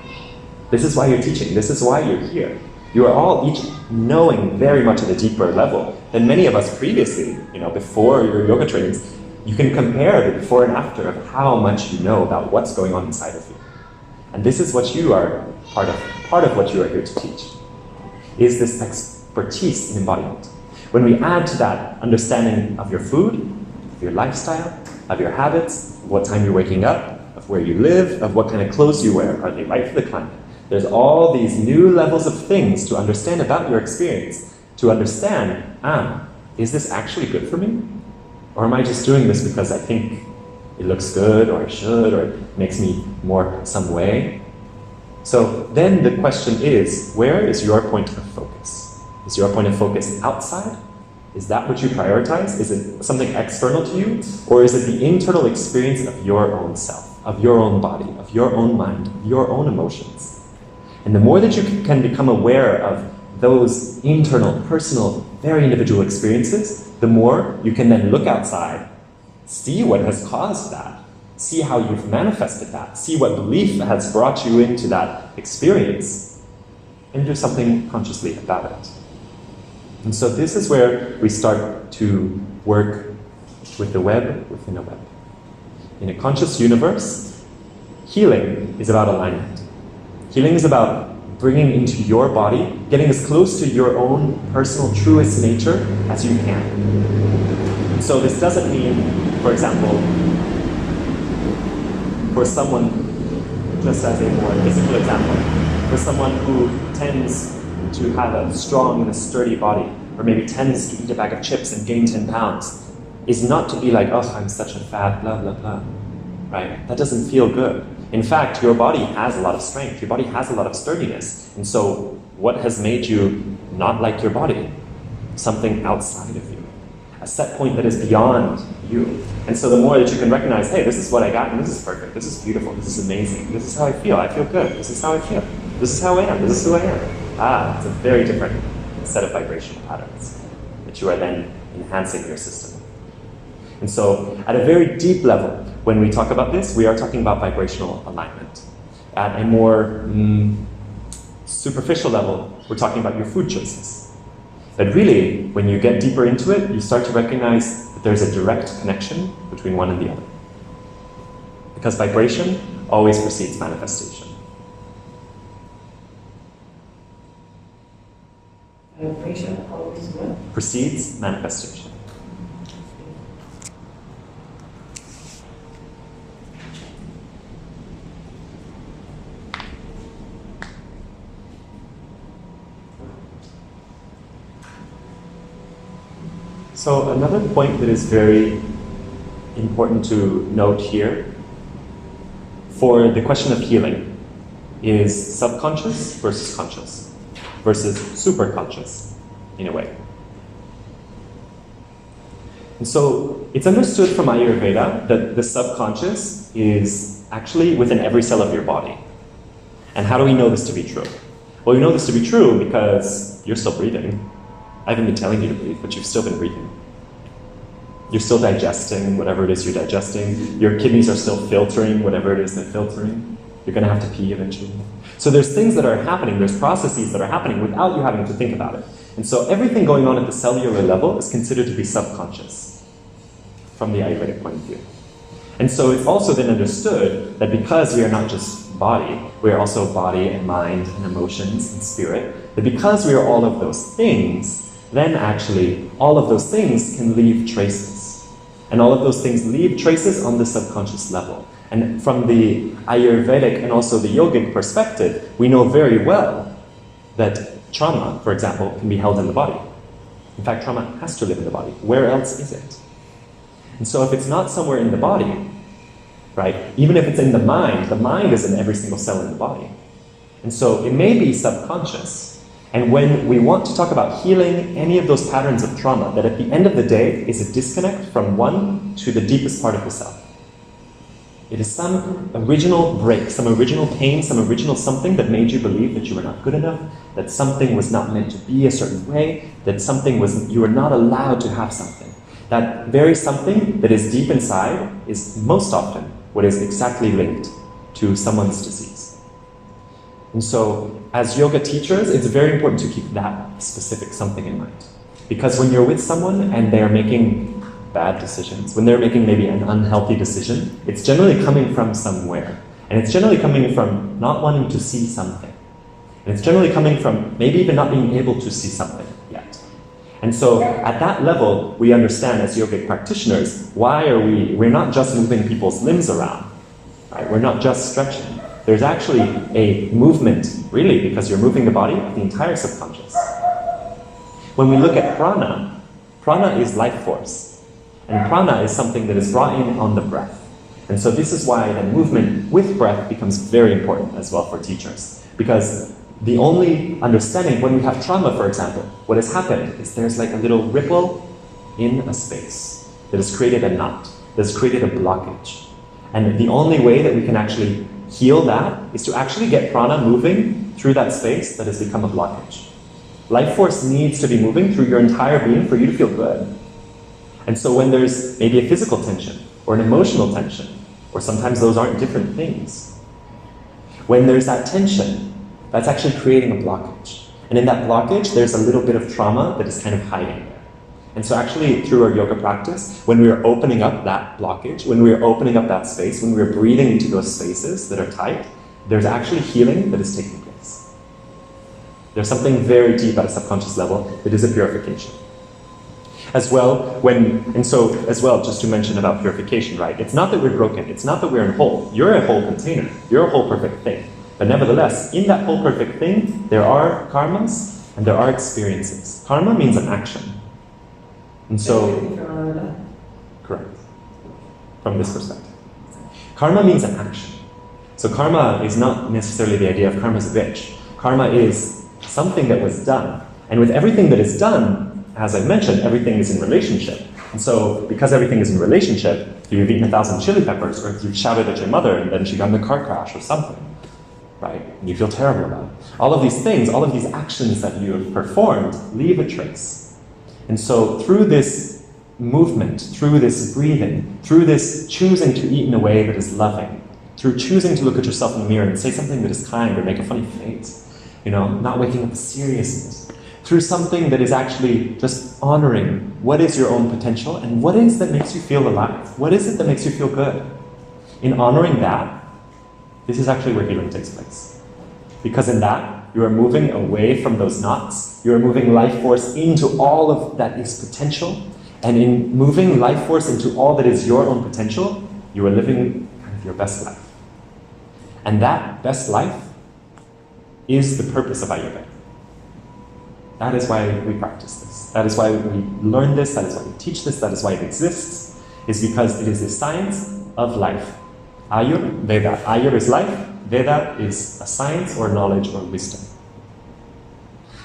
This is why you're teaching. This is why you're here. You are all each knowing very much at a deeper level than many of us previously, before your yoga trainings. You can compare the before and after of how much you know about what's going on inside of you. And this is what you are part of what you are here to teach, is this expertise in embodiment. When we add to that understanding of your food, of your lifestyle, of your habits, of what time you're waking up, of where you live, of what kind of clothes you wear, are they right for the climate? There's all these new levels of things to understand about your experience, to understand, is this actually good for me? Or am I just doing this because I think it looks good, or I should, or it makes me more some way? So then the question is, where is your point of focus? Is your point of focus outside? Is that what you prioritize? Is it something external to you? Or is it the internal experience of your own self, of your own body, of your own mind, of your own emotions? And the more that you can become aware of those internal, personal, very individual experiences, the more you can then look outside, see what has caused that, see how you've manifested that, see what belief has brought you into that experience, and do something consciously about it. And so this is where we start to work with the web within a web. In a conscious universe, healing is about alignment. Healing is about bringing into your body, getting as close to your own personal, truest nature as you can. And so this doesn't mean, for example, for someone, just as a more physical example, for someone who tends to have a strong and a sturdy body, or maybe tends to eat a bag of chips and gain 10 pounds, is not to be like, oh, I'm such a fat, blah, blah, blah, right? That doesn't feel good. In fact, your body has a lot of strength. Your body has a lot of sturdiness. And so what has made you not like your body? Something outside of you. A set point that is beyond you. And so the more that you can recognize, hey, this is what I got, and this is perfect, this is beautiful, this is amazing, this is how I feel good, this is how I feel, this is how I am, this is who I am. It's a very different set of vibrational patterns that you are then enhancing your system. And so at a very deep level, when we talk about this, we are talking about vibrational alignment. At a more superficial level, we're talking about your food choices. But really, when you get deeper into it, you start to recognize that there's a direct connection between one and the other. Because vibration always precedes manifestation. Vibration always what? Precedes manifestation. So another point that is very important to note here for the question of healing is subconscious versus conscious versus superconscious in a way. And so it's understood from Ayurveda that the subconscious is actually within every cell of your body. And how do we know this to be true? Well, we know this to be true because you're still breathing. I haven't been telling you to breathe, but you've still been breathing. You're still digesting whatever it is you're digesting. Your kidneys are still filtering whatever it is they're filtering. You're going to have to pee eventually. So there's things that are happening, there's processes that are happening without you having to think about it. And so everything going on at the cellular level is considered to be subconscious from the Ayurvedic point of view. And so it's also then understood that because we are not just body, we are also body and mind and emotions and spirit, that because we are all of those things, then actually all of those things can leave traces. And all of those things leave traces on the subconscious level. And from the Ayurvedic and also the yogic perspective, we know very well that trauma, for example, can be held in the body. In fact, trauma has to live in the body. Where else is it? And so if it's not somewhere in the body, right, even if it's in the mind is in every single cell in the body. And so it may be subconscious. And when we want to talk about healing any of those patterns of trauma, that at the end of the day is a disconnect from one to the deepest part of the self. It is some original break, some original pain, some original something that made you believe that you were not good enough, that something was not meant to be a certain way, that something was, you were not allowed to have something. That very something that is deep inside is most often what is exactly linked to someone's disease. And so, as yoga teachers, it's very important to keep that specific something in mind. Because when you're with someone and they're making bad decisions, when they're making maybe an unhealthy decision, it's generally coming from somewhere. And it's generally coming from not wanting to see something. And it's generally coming from maybe even not being able to see something yet. And so at that level, we understand as yogic practitioners, we're not just moving people's limbs around, right? We're not just stretching. There's actually a movement, really, because you're moving the body of the entire subconscious. When we look at prana, prana is life force. And prana is something that is brought in on the breath. And so this is why the movement with breath becomes very important as well for teachers. Because the only understanding, when we have trauma, for example, what has happened is there's like a little ripple in a space that has created a knot, that has created a blockage. And the only way that we can actually heal that is to actually get prana moving through that space that has become a blockage. Life force needs to be moving through your entire being for you to feel good. And so when there's maybe a physical tension or an emotional tension, or sometimes those aren't different things, when there's that tension, that's actually creating a blockage. And in that blockage, there's a little bit of trauma that is kind of hiding there. And so actually, through our yoga practice, when we are opening up that blockage, when we are opening up that space, when we are breathing into those spaces that are tight, there's actually healing that is taking place. There's something very deep at a subconscious level that is a purification. As well, just to mention about purification, right? It's not that we're broken, it's not that we're whole. You're a whole container, you're a whole perfect thing. But nevertheless, in that whole perfect thing, there are karmas and there are experiences. Karma means an action. And so, correct, from this perspective. Karma means an action. So karma is not necessarily the idea of karma is a bitch. Karma is something that was done. And with everything that is done, as I mentioned, everything is in relationship. And so, because everything is in relationship, if you've eaten 1,000 chili peppers, or if you've shouted at your mother and then she got in a car crash or something, right? And you feel terrible about it. All of these things, all of these actions that you have performed leave a trace. And so through this movement, through this breathing, through this choosing to eat in a way that is loving, through choosing to look at yourself in the mirror and say something that is kind or make a funny face, not waking up with seriousness, through something that is actually just honoring what is your own potential and what is that makes you feel alive? What is it that makes you feel good? In honoring that, this is actually where healing takes place. Because in that, you are moving away from those knots. You are moving life force into all of that is potential. And in moving life force into all that is your own potential, you are living kind of your best life. And that best life is the purpose of Ayurveda. That is why we practice this. That is why we learn this. That is why we teach this. That is why it exists. Is because it is the science of life. Ayurveda. Ayur is life. Veda is a science or knowledge or wisdom.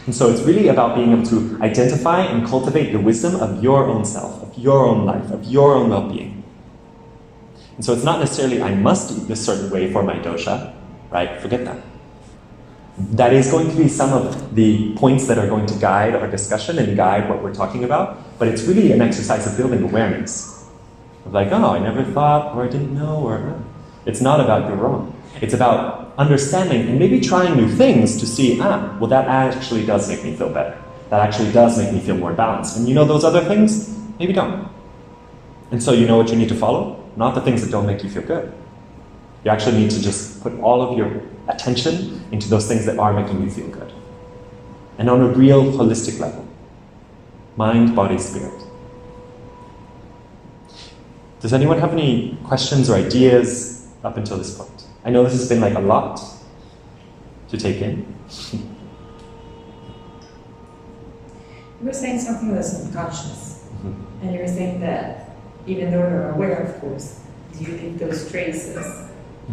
And so it's really about being able to identify and cultivate the wisdom of your own self, of your own life, of your own well-being. And so it's not necessarily I must eat this certain way for my dosha, right? Forget that. That is going to be some of the points that are going to guide our discussion and guide what we're talking about, but it's really an exercise of building awareness. Of like, oh, I never thought, or I didn't know, or it's not about your own. It's about understanding and maybe trying new things to see, well, that actually does make me feel better. That actually does make me feel more balanced. And those other things, maybe don't. And so you know what you need to follow? Not the things that don't make you feel good. You actually need to just put all of your attention into those things that are making you feel good. And on a real holistic level. Mind, body, spirit. Does anyone have any questions or ideas up until this point? I know this has been like a lot to take in. You were saying something about subconscious, and you were saying that even though you're aware, of course, you leave those traces.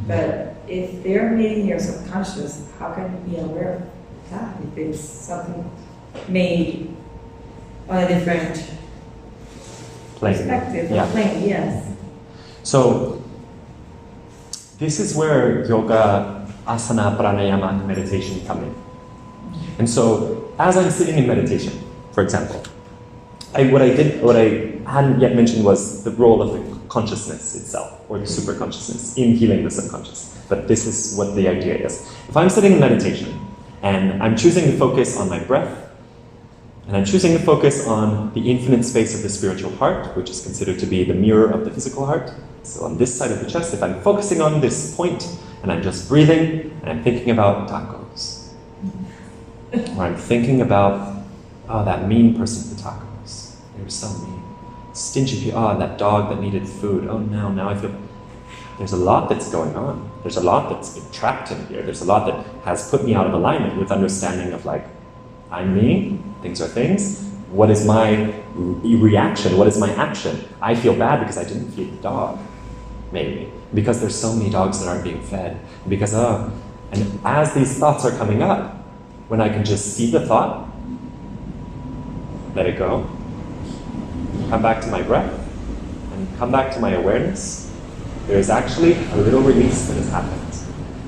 But if they're meeting your subconscious, how can you be aware of that if it's something made on a different perspective or plane? Yes. So this is where yoga, asana, pranayama, and meditation come in. And so as I'm sitting in meditation, for example, what I hadn't yet mentioned was the role of the consciousness itself, or the super consciousness, in healing the subconscious. But this is what the idea is. If I'm sitting in meditation, and I'm choosing to focus on my breath, and I'm choosing to focus on the infinite space of the spiritual heart, which is considered to be the mirror of the physical heart. So on this side of the chest, if I'm focusing on this point, and I'm just breathing, and I'm thinking about tacos, or I'm thinking about, oh, that mean person with tacos. They were so mean. Stingy people, oh, that dog that needed food. Oh no, now I feel... There's a lot that's going on. There's a lot that's been trapped in here. There's a lot that has put me out of alignment with understanding of like, I'm me, things are things. What is my reaction? What is my action? I feel bad because I didn't feed the dog, maybe. Because there's so many dogs that aren't being fed. Because, and as these thoughts are coming up, when I can just see the thought, let it go, come back to my breath, and come back to my awareness, there is actually a little release that has happened.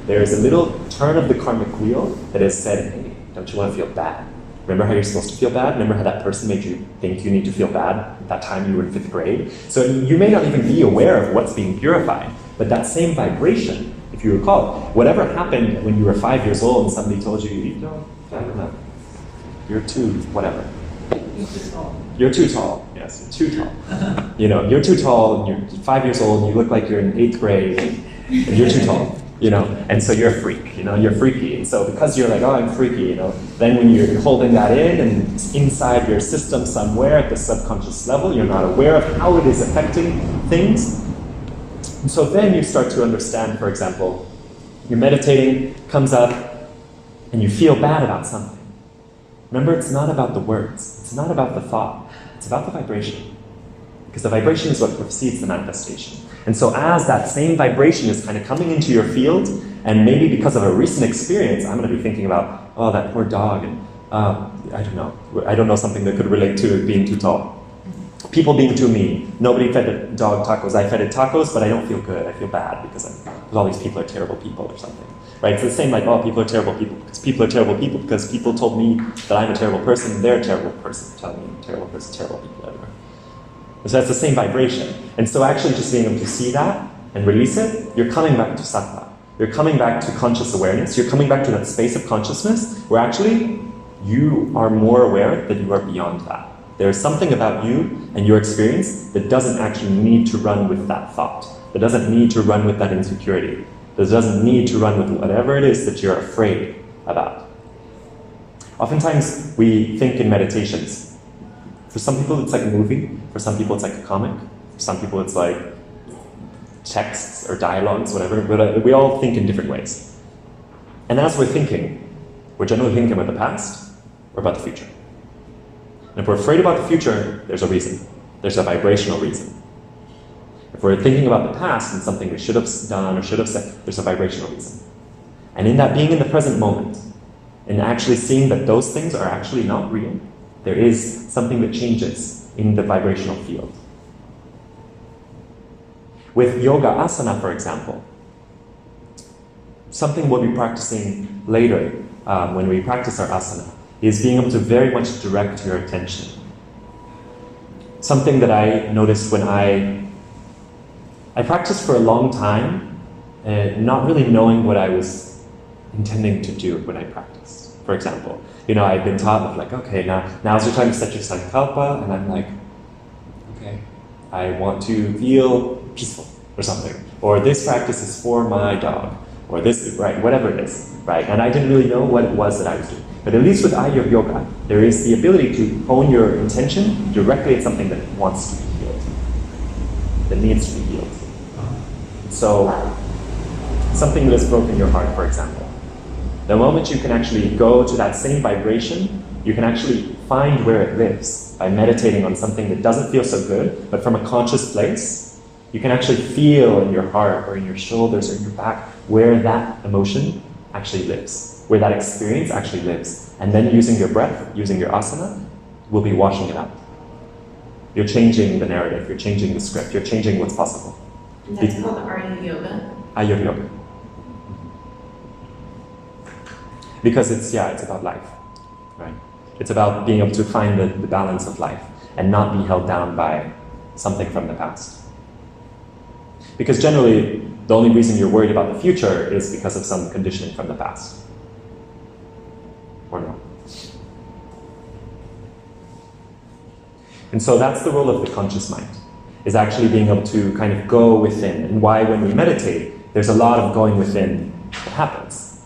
There is a little turn of the karmic wheel that has said, hey, don't you want to feel bad? Remember how you're supposed to feel bad? Remember how that person made you think you need to feel bad at that time you were in 5th grade? So you may not even be aware of what's being purified, but that same vibration, if you recall, whatever happened when you were 5 years old and somebody told you, I don't know, you're too, whatever. You're too tall. You're too tall. Yes, you're too tall. You know, you're too tall, and you're 5 years old, and you look like you're in 8th grade, and you're too tall, you know, and so you're a freak, you know, you're freaky. And so because you're like, oh, I'm freaky, you know, then when you're holding that in, and it's inside your system somewhere at the subconscious level, you're not aware of how it is affecting things. And so then you start to understand, for example, you're meditating, comes up, and you feel bad about something. Remember, it's not about the words. It's not about the thought. It's about the vibration. Because the vibration is what precedes the manifestation. And so as that same vibration is kind of coming into your field, and maybe because of a recent experience, I'm going to be thinking about, oh, that poor dog, and I don't know something that could relate to being too tall. People being too mean. Nobody fed the dog tacos. I fed it tacos, but I don't feel good. I feel bad because all these people are terrible people or something. Right? It's the same like, oh, people are terrible people because people are terrible people because people told me that I'm a terrible person and they're a terrible person telling me I'm a terrible person, terrible people everywhere. So that's the same vibration. And so actually just being able to see that and release it, you're coming back to sattva. You're coming back to conscious awareness. You're coming back to that space of consciousness where actually you are more aware that you are beyond that. There is something about you and your experience that doesn't actually need to run with that thought, that doesn't need to run with that insecurity, that doesn't need to run with whatever it is that you're afraid about. Oftentimes we think in meditations. For some people it's like a movie, for some people it's like a comic, for some people it's like texts or dialogues, whatever, but we all think in different ways. And as we're thinking, we're generally thinking about the past or about the future. And if we're afraid about the future, there's a reason. There's a vibrational reason. If we're thinking about the past and something we should have done or should have said, there's a vibrational reason. And in that being in the present moment, and actually seeing that those things are actually not real, there is something that changes in the vibrational field. With yoga asana, for example, something we'll be practicing later when we practice our asana is being able to very much direct your attention. Something that I noticed when I practiced for a long time, not really knowing what I was intending to do when I practiced. For example, you know, I've been taught of like, okay, now's your time to set your sankalpa, and I'm like, okay, I want to feel peaceful or something. Or this practice is for my dog, or this, right, whatever it is, right? And I didn't really know what it was that I was doing. But at least with Ayuryoga, there is the ability to hone your intention directly at something that wants to be healed, that needs to be healed. So, something that has broken your heart, for example. The moment you can actually go to that same vibration, you can actually find where it lives by meditating on something that doesn't feel so good, but from a conscious place, you can actually feel in your heart or in your shoulders or in your back where that emotion actually lives, where that experience actually lives. And then using your breath, using your asana, will be washing it out. You're changing the narrative, you're changing the script, you're changing what's possible. And that's called Ayuryoga. Ayuryoga. Because it's about life, right? It's about being able to find the balance of life and not be held down by something from the past. Because generally, the only reason you're worried about the future is because of some conditioning from the past. Or no. And so that's the role of the conscious mind, is actually being able to kind of go within. And why when we meditate, there's a lot of going within that happens,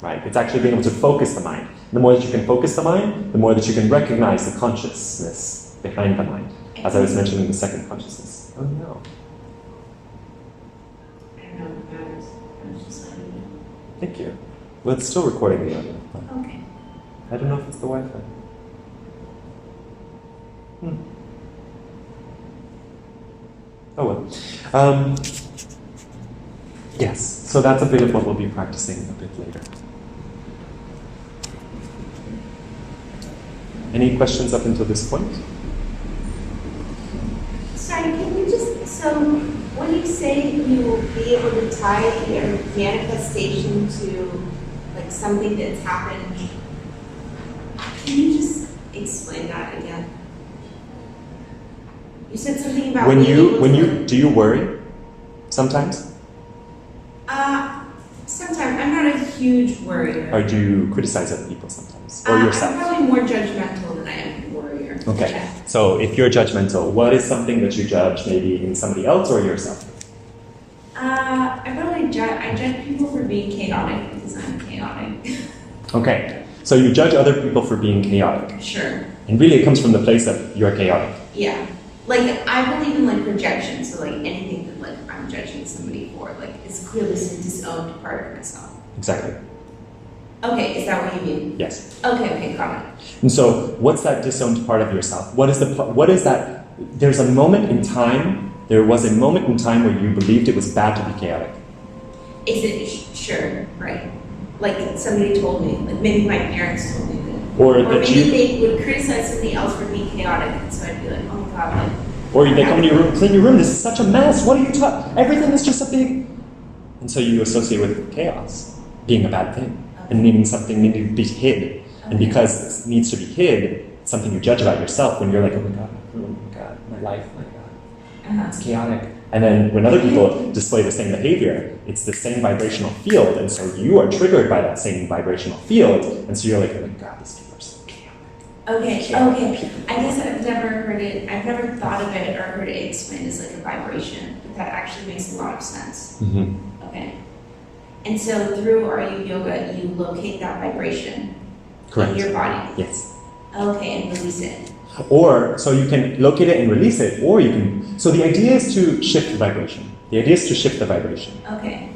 right? It's actually being able to focus the mind. The more that you can focus the mind, the more that you can recognize the consciousness behind the mind, as I was mentioning the second consciousness. Oh no. I don't know if it matters. I was just letting you know. Thank you. Well, it's still recording the audio. Okay. I don't know if it's the Wi-Fi. Oh well. Yes, so that's a bit of what we'll be practicing a bit later. Any questions up until this point? Sorry, can you just, so when you say you will be able to tie your manifestation to like something that's happened, can you just explain that again? You said something about do you worry sometimes? Sometimes. I'm not a huge worrier. Or do you criticize other people sometimes? Or yourself? I'm probably more judgmental than I am a worrier. Okay. Yeah. So if you're judgmental, what is something that you judge maybe in somebody else or yourself? I judge people for being chaotic because I'm chaotic. Okay. So you judge other people for being chaotic. Sure. And really it comes from the place that you're chaotic. Yeah. Like, I believe in, like, projection, so, like, anything that, like, I'm judging somebody for, like, is clearly some disowned part of myself. Exactly. Okay, is that what you mean? Yes. Okay, got it. And so what's that disowned part of yourself? What is that? There was a moment in time where you believed it was bad to be chaotic. Is it, sure, right. Like, somebody told me, like, maybe my parents told me that. Or maybe they would criticize somebody else for being chaotic, and so I'd be like, oh my god, like. Or they come into your room, clean your room, this is such a mess, what are you talking? Everything is just a big. And so you associate with chaos being a bad thing, and needing to be hid. And because it needs to be hid, it's something you judge about yourself when you're like, oh my god, my life, my god, it's chaotic. And then when other people display the same behavior, it's the same vibrational field, and so you are triggered by that same vibrational field, and so you're like, oh my god, these people are so chaotic. Okay. I guess I've never thought of it or heard it explained as like a vibration, but that actually makes a lot of sense. Mm-hmm. Okay. And so through Ayuryoga, you locate that vibration Correct. in your body. Yes. Okay, and release it. Or, so you can locate it and release it, or you can, so the idea is to shift the vibration. The idea is to shift the vibration. Okay.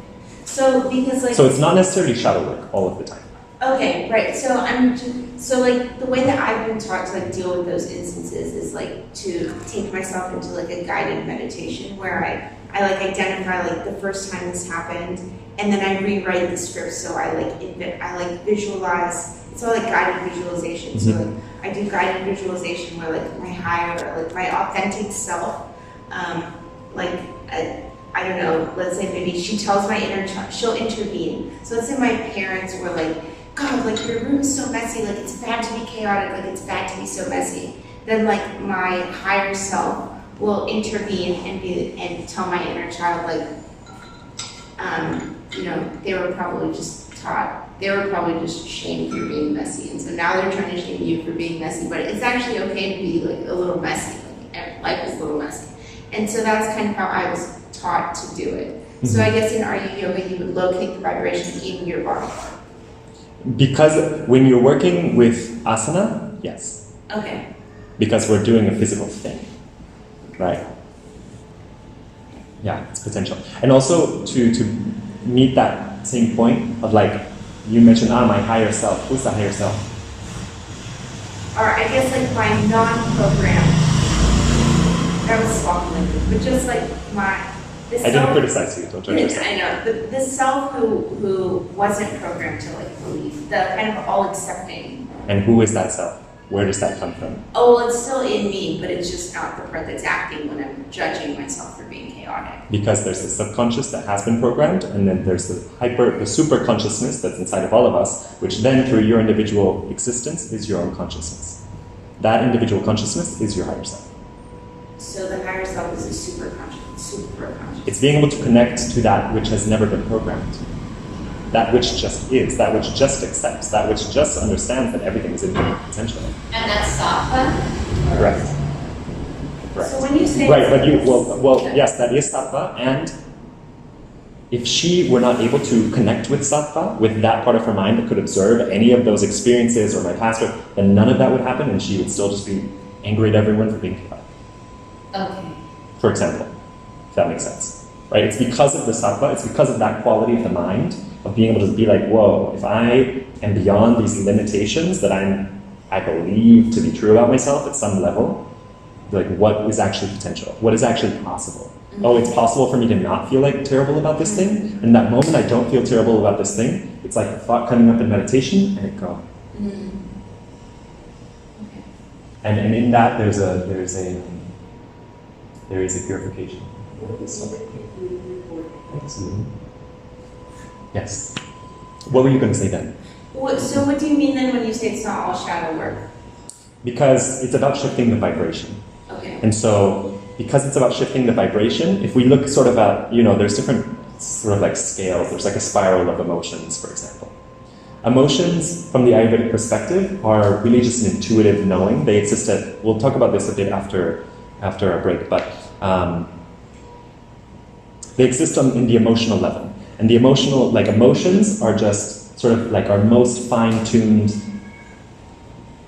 So, because like... So it's not necessarily shadow work all of the time. Okay, right. So like the way that I've been taught to like deal with those instances is like to take myself into like a guided meditation where I like identify like the first time this happened, and then I rewrite the script so I visualize. It's all like guided visualization. Mm-hmm. So like I do guided visualization where like my higher, like my authentic self, I don't know, let's say maybe she tells my inner child, she'll intervene. So let's say my parents were like, God, like your room is so messy, like it's bad to be chaotic, like it's bad to be so messy. Then like my higher self will intervene and tell my inner child like, they were probably just shamed for being messy, and so now they're trying to shame you for being messy. But it's actually okay to be like a little messy. Like life is a little messy, and so that's kind of how I was taught to do it. Mm-hmm. So I guess in Ayuryoga you would locate the vibration in your body. Because when you're working with asana, yes. Okay. Because we're doing a physical thing, right? Yeah, it's potential. And also to meet that same point of like, you mentioned, my higher self. Who's the higher self? Or I guess like my non-programmed, that was spoken language, but just like I didn't criticize you, don't judge yourself. I know, the self who wasn't programmed to like believe, the kind of all accepting. And who is that self? Where does that come from? Oh, well, it's still in me, but it's just not the part that's acting when I'm judging myself for being chaotic. Because there's the subconscious that has been programmed, and then there's the super consciousness that's inside of all of us, which then through your individual existence is your own consciousness. That individual consciousness is your higher self. So the higher self is a super conscious. It's being able to connect to that which has never been programmed. That which just is, that which just accepts, that which just understands that everything is infinite potential. And that's sattva? Correct. Correct. So when you say right, but yes, that is sattva, and if she were not able to connect with sattva, with that part of her mind that could observe any of those experiences or my past, then none of that would happen, and she would still just be angry at everyone for being chaotic. Okay. For example, if that makes sense. Right? It's because of the sattva, it's because of that quality of the mind, of being able to be like, whoa, if I am beyond these limitations that I believe to be true about myself at some level, like what is actually potential? What is actually possible? Mm-hmm. Oh, it's possible for me to not feel like terrible about this thing, and that moment I don't feel terrible about this thing, it's like a thought coming up in meditation, and it goes. Mm-hmm. Okay. And in that there is a purification. Yes. What were you going to say then? So what do you mean then when you say it's not all shadow work? Because it's about shifting the vibration. Okay. And so, because it's about shifting the vibration, if we look sort of at, there's different sort of like scales. There's like a spiral of emotions, for example. Emotions, from the Ayurvedic perspective, are really just an intuitive knowing. They exist we'll talk about this a bit after our break, but they exist in the emotional level. And the emotions are just sort of like our most fine-tuned.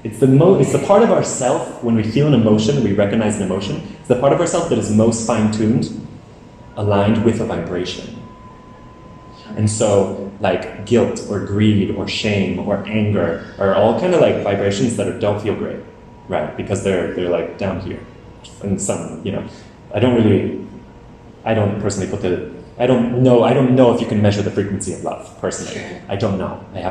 It's the part of ourself, when we feel an emotion, we recognize an emotion, it's the part of ourself that is most fine-tuned, aligned with a vibration. And so, like guilt or greed or shame or anger are all kind of like vibrations that don't feel great, right? Because they're like down here. And some, I don't personally I don't know if you can measure the frequency of love, personally. Sure. I don't know. I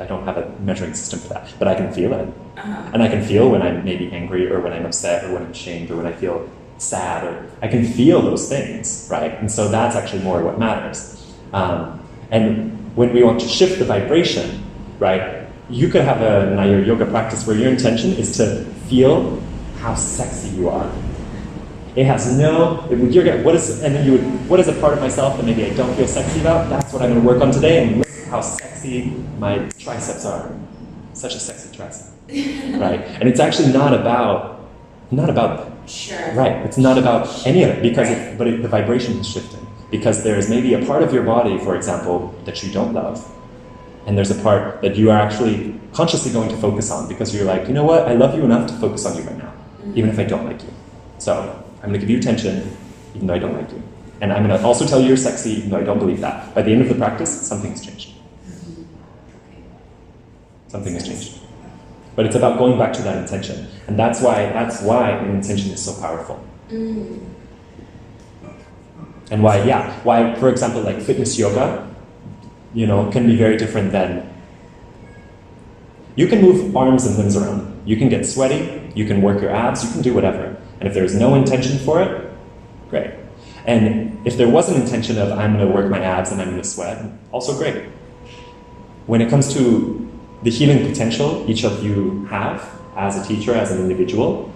don't have a measuring system for that. But I can feel it. Uh-huh. And I can feel when I'm maybe angry, or when I'm upset, or when I'm shamed, or when I feel sad, or I can feel those things, right? And so that's actually more what matters. And when we want to shift the vibration, right, you could have an Ayuryoga practice where your intention is to feel how sexy you are. It has what is a part of myself that maybe I don't feel sexy about? That's what I'm going to work on today, and look how sexy my triceps are. Such a sexy tricep, right? And it's actually not about that. Sure. Right, it's not about any of it, the vibration is shifting. Because there's maybe a part of your body, for example, that you don't love. And there's a part that you are actually consciously going to focus on, because you're like, you know what, I love you enough to focus on you right now, even if I don't like you. So I'm going to give you attention, even though I don't like you. And I'm going to also tell you you're sexy, even though I don't believe that. By the end of the practice, something's changed. Something has changed. But it's about going back to that intention. And that's why an intention is so powerful. Mm. And why, for example, like fitness yoga, can be very different than, you can move arms and limbs around. You can get sweaty, you can work your abs, you can do whatever. And if there's no intention for it, great. And if there was an intention of, I'm going to work my abs and I'm going to sweat, also great. When it comes to the healing potential each of you have as a teacher, as an individual,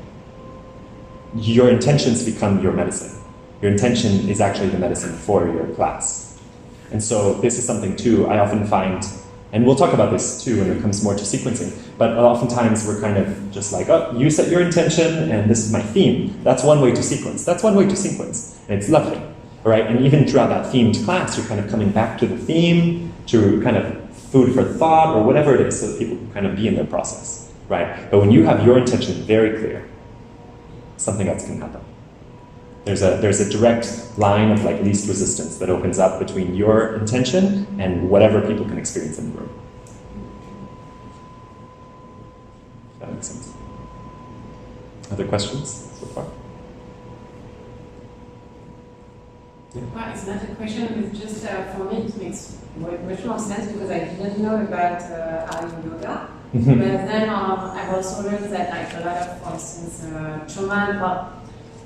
your intentions become your medicine. Your intention is actually the medicine for your class. And so this is something too, I often find, and we'll talk about this too when it comes more to sequencing, but oftentimes we're kind of just like, oh, you set your intention and this is my theme. That's one way to sequence. That's one way to sequence. And it's lovely, right? And even throughout that themed class, you're kind of coming back to the theme to kind of food for thought or whatever it is, so that people can kind of be in their process, right? But when you have your intention very clear, something else can happen. There's a direct line of like least resistance that opens up between your intention and whatever people can experience in the room. If that makes sense. Other questions so far? Well, it's not a question, it's just for me it makes much more sense because I didn't know about Ayuryoga. But then I've also learned that like a lot of, for instance, trauma, well,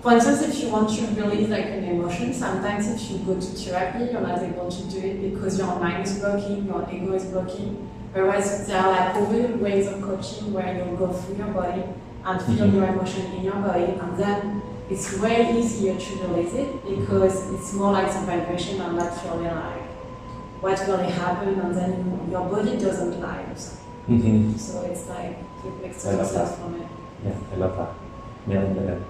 for instance, if you want to release like an emotion, sometimes if you go to therapy, you're not able to do it because your mind is blocking, your ego is blocking. Whereas there are like other ways of coaching where you go through your body and feel your emotion in your body, and then it's way easier to release it because it's more like some vibration and not really like what really happened, and then your body doesn't lie or something. So it's like, it makes sense for me. Yeah, I love that. Nail in the head.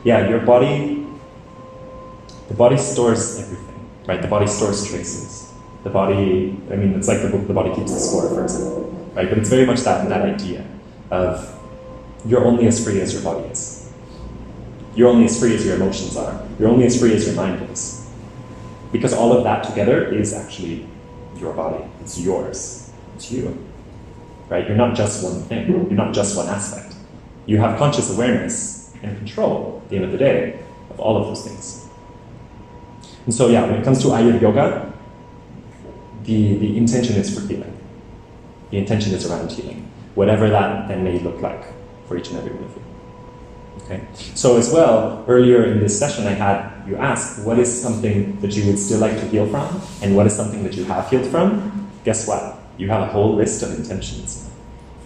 Yeah, your body, the body stores everything, right? The body stores traces. The body, I mean, it's like the body keeps the score, for example, right? But it's very much that idea of you're only as free as your body is. You're only as free as your emotions are. You're only as free as your mind is. Because all of that together is actually your body. It's yours. It's you, right? You're not just one thing. You're not just one aspect. You have conscious awareness and control, at the end of the day, of all of those things. And so, yeah, when it comes to Ayuryoga, the intention is for healing. The intention is around healing, whatever that then may look like for each and every one of you. Okay. So as well, earlier in this session, I had you ask, what is something that you would still like to heal from, and what is something that you have healed from? Guess what? You have a whole list of intentions,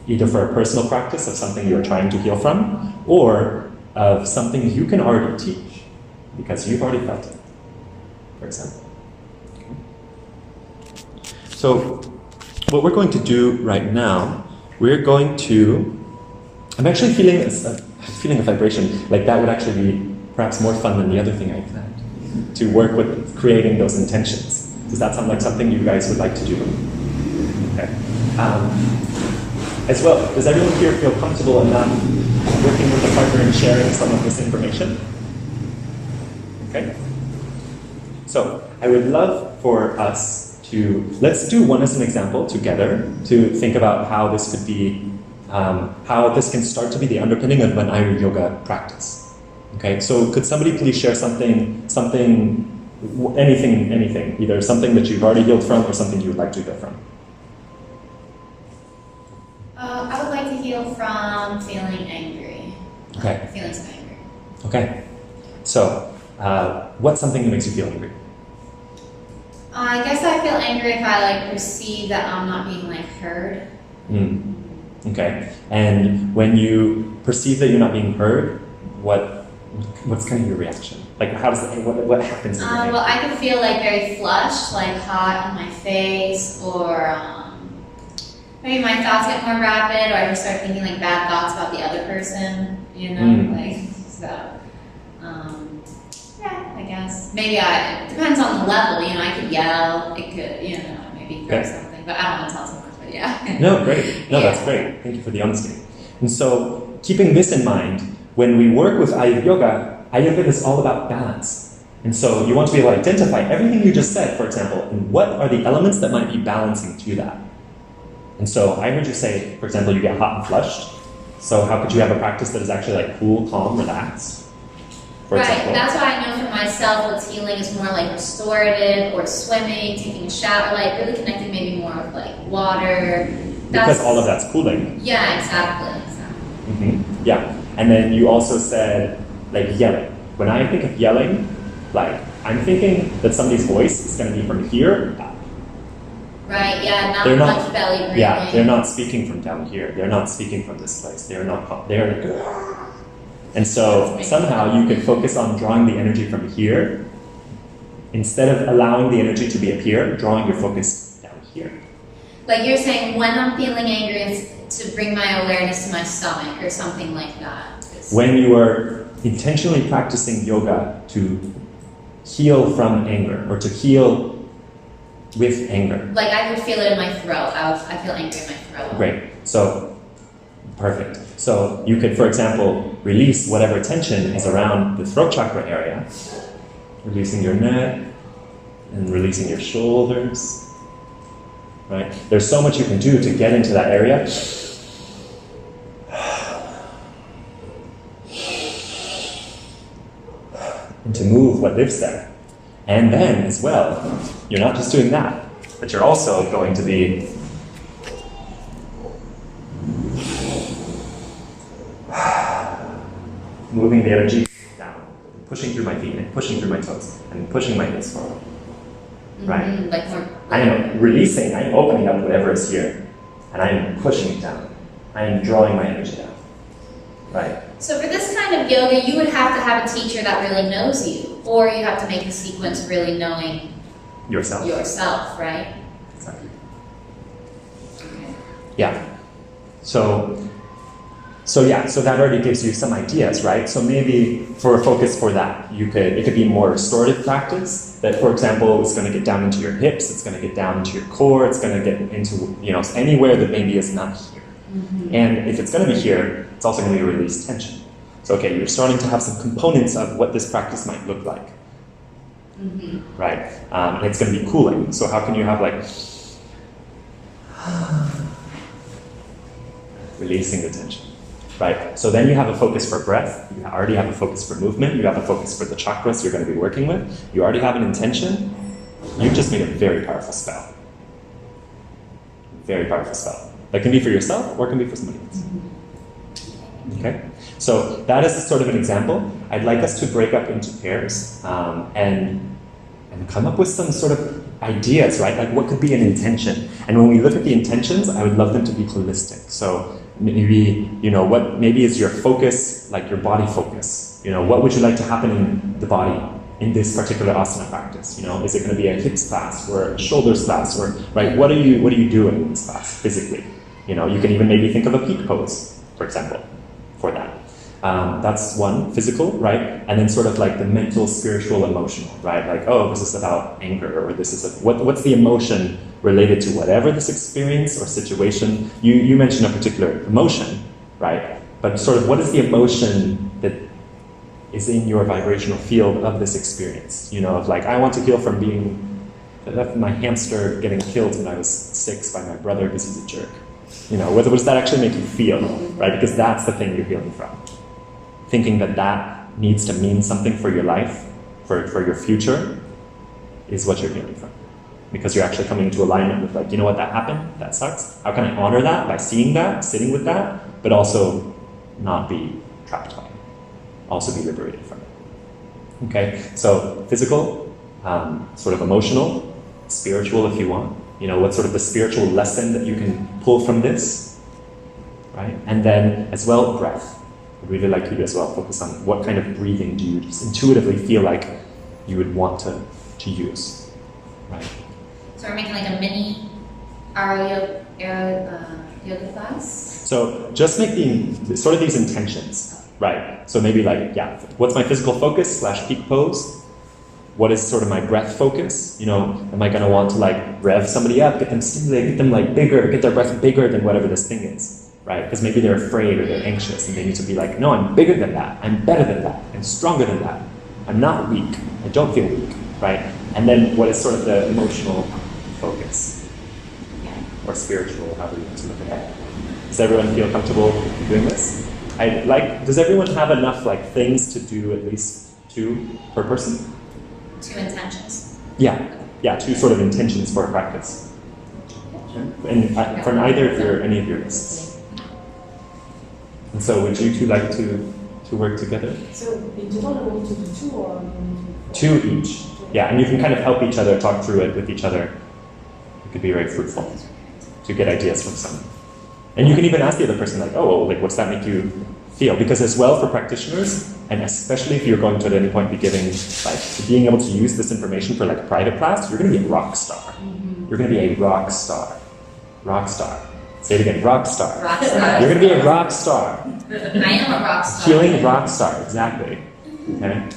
either for a personal practice of something you're trying to heal from, or of something you can already teach because you've already felt it, for example. So what we're going to do right now, we're going to, I'm actually feeling a vibration, like that would actually be perhaps more fun than the other thing I planned, to work with creating those intentions. Does that sound like something you guys would like to do? Okay. As well, does everyone here feel comfortable enough working with a partner and sharing some of this information? Okay. So I would love for us to, let's do one as an example together to think about how this could be, how this can start to be the underpinning of an Ayuryoga practice. Okay, so could somebody please share anything, either something that you've already healed from or something you would like to heal from? I would like to heal from feeling angry. Okay. Feelings of anger. Okay. So, what's something that makes you feel angry? I guess I feel angry if I perceive that I'm not being heard. Okay. And when you perceive that you're not being heard, what's kind of your reaction? How does what happens in your head? Well, I can feel very flushed, hot on my face, or maybe my thoughts get more rapid, or I just start thinking bad thoughts about the other person. Yeah, I guess. Maybe it depends on the level, I could yell, it could, maybe throw something, but I don't want to tell too much, but yeah. No, great. No, that's great. Thank you for the honesty. And so, keeping this in mind, when we work with Ayuryoga, Ayurveda is all about balance. And so, you want to be able to identify everything you just said, for example, and what are the elements that might be balancing to that. And so, I heard you say, for example, you get hot and flushed. So, how could you have a practice that is actually cool, calm, relaxed? For example. That's why I know for myself what's healing is more restorative, or swimming, taking a shower, really connecting maybe more with water. Because all of that's cooling. Yeah, exactly. Mm-hmm. Yeah, and then you also said yelling. When I think of yelling, I'm thinking that somebody's voice is going to be from here up. Right, yeah, not much belly breathing. Yeah, they're not speaking from down here. They're not speaking from this place. They're and so somehow you can focus on drawing the energy from here instead of allowing the energy to be up here, drawing your focus down here. You're saying when I'm feeling angry, it's to bring my awareness to my stomach or something like that. When you are intentionally practicing yoga to heal from anger or to heal With anger. Like I would feel it in my throat. I feel anger in my throat. Great. So, perfect. So you could, for example, release whatever tension is around the throat chakra area, releasing your neck and releasing your shoulders. Right? There's so much you can do to get into that area. And to move what lives there. And then, as well, you're not just doing that, but you're also going to be moving the energy down, pushing through my feet, and pushing through my toes, and pushing my hips forward. Right? Like more. I am releasing, I am opening up whatever is here, and I am pushing it down. I am drawing my energy down. Right? So for this kind of yoga, you would have to have a teacher that really knows you, or you have to make the sequence really knowing yourself, right? Exactly. Okay. Yeah. So that already gives you some ideas, right? So maybe for a focus for that, it could be more restorative practice that, for example, is going to get down into your hips, it's going to get down into your core, it's going to get into, anywhere that maybe is not here. Mm-hmm. And if it's going to be here, it's also going to be released tension. So, okay, you're starting to have some components of what this practice might look like. Mm-hmm. Right? And it's going to be cooling. So how can you have releasing the tension? Right? So then you have a focus for breath. You already have a focus for movement. You have a focus for the chakras you're going to be working with. You already have an intention. You've just made a very powerful spell. Very powerful spell. That can be for yourself or it can be for somebody else. Okay? So that is sort of an example. I'd like us to break up into pairs and come up with some sort of ideas, right? Like what could be an intention? And when we look at the intentions, I would love them to be holistic. So maybe, what maybe is your focus, like your body focus? What would you like to happen in the body in this particular asana practice? Is it going to be a hips class or a shoulders class, or right? What are you doing in this class physically? You can even maybe think of a peak pose, for example, for that. That's one, physical, right? And then sort of like the mental, spiritual, emotional, right? Like, oh, this is about anger, or this is what's the emotion related to whatever this experience or situation. You mentioned a particular emotion, right? But sort of what is the emotion that is in your vibrational field of this experience? Of like, I want to heal from my hamster getting killed when I was 6 by my brother because he's a jerk. What does that actually make you feel, right? Because that's the thing you're healing from. Thinking that needs to mean something for your life, for your future, is what you're healing from. Because you're actually coming into alignment with like, what, that happened? That sucks. How can I honor that by seeing that, sitting with that, but also not be trapped by it. Also be liberated from it. Okay? So physical, sort of emotional, spiritual if you want. What's sort of the spiritual lesson that you can pull from this, right? And then as well, breath. I'd really like you to as well focus on what kind of breathing do you just intuitively feel like you would want to use, right? So we're making like a mini yoga class? So just make sort of these intentions, right? So maybe like, what's my physical focus / peak pose? What is sort of my breath focus? Am I going to want to like rev somebody up, get them stimulated, get them like bigger, get their breath bigger than whatever this thing is, right? Because maybe they're afraid or they're anxious and they need to be like, no, I'm bigger than that. I'm better than that. I'm stronger than that. I'm not weak. I don't feel weak, right? And then what is sort of the emotional focus? Or spiritual, however you want to look at it. Does everyone feel comfortable doing this? Does everyone have enough like things to do at least 2 per person? 2 intentions. Yeah, 2 sort of intentions for a practice. And for either of any of your lists. And so would you 2 like to work together? So in total, we want to do 2 or? 2 each. Yeah, and you can kind of help each other, talk through it with each other. It could be very fruitful to get ideas from someone. And you can even ask the other person, like, what's that make you feel? Because as well for practitioners, and especially if you're going to at any point be giving, like, being able to use this information for like a private class, you're going to be a rock star. Mm-hmm. You're going to be a rock star. Rock star. Say it again, rock star. Rock star. You're going to be a rock star. I am a rock star. Healing rock star, exactly. Okay?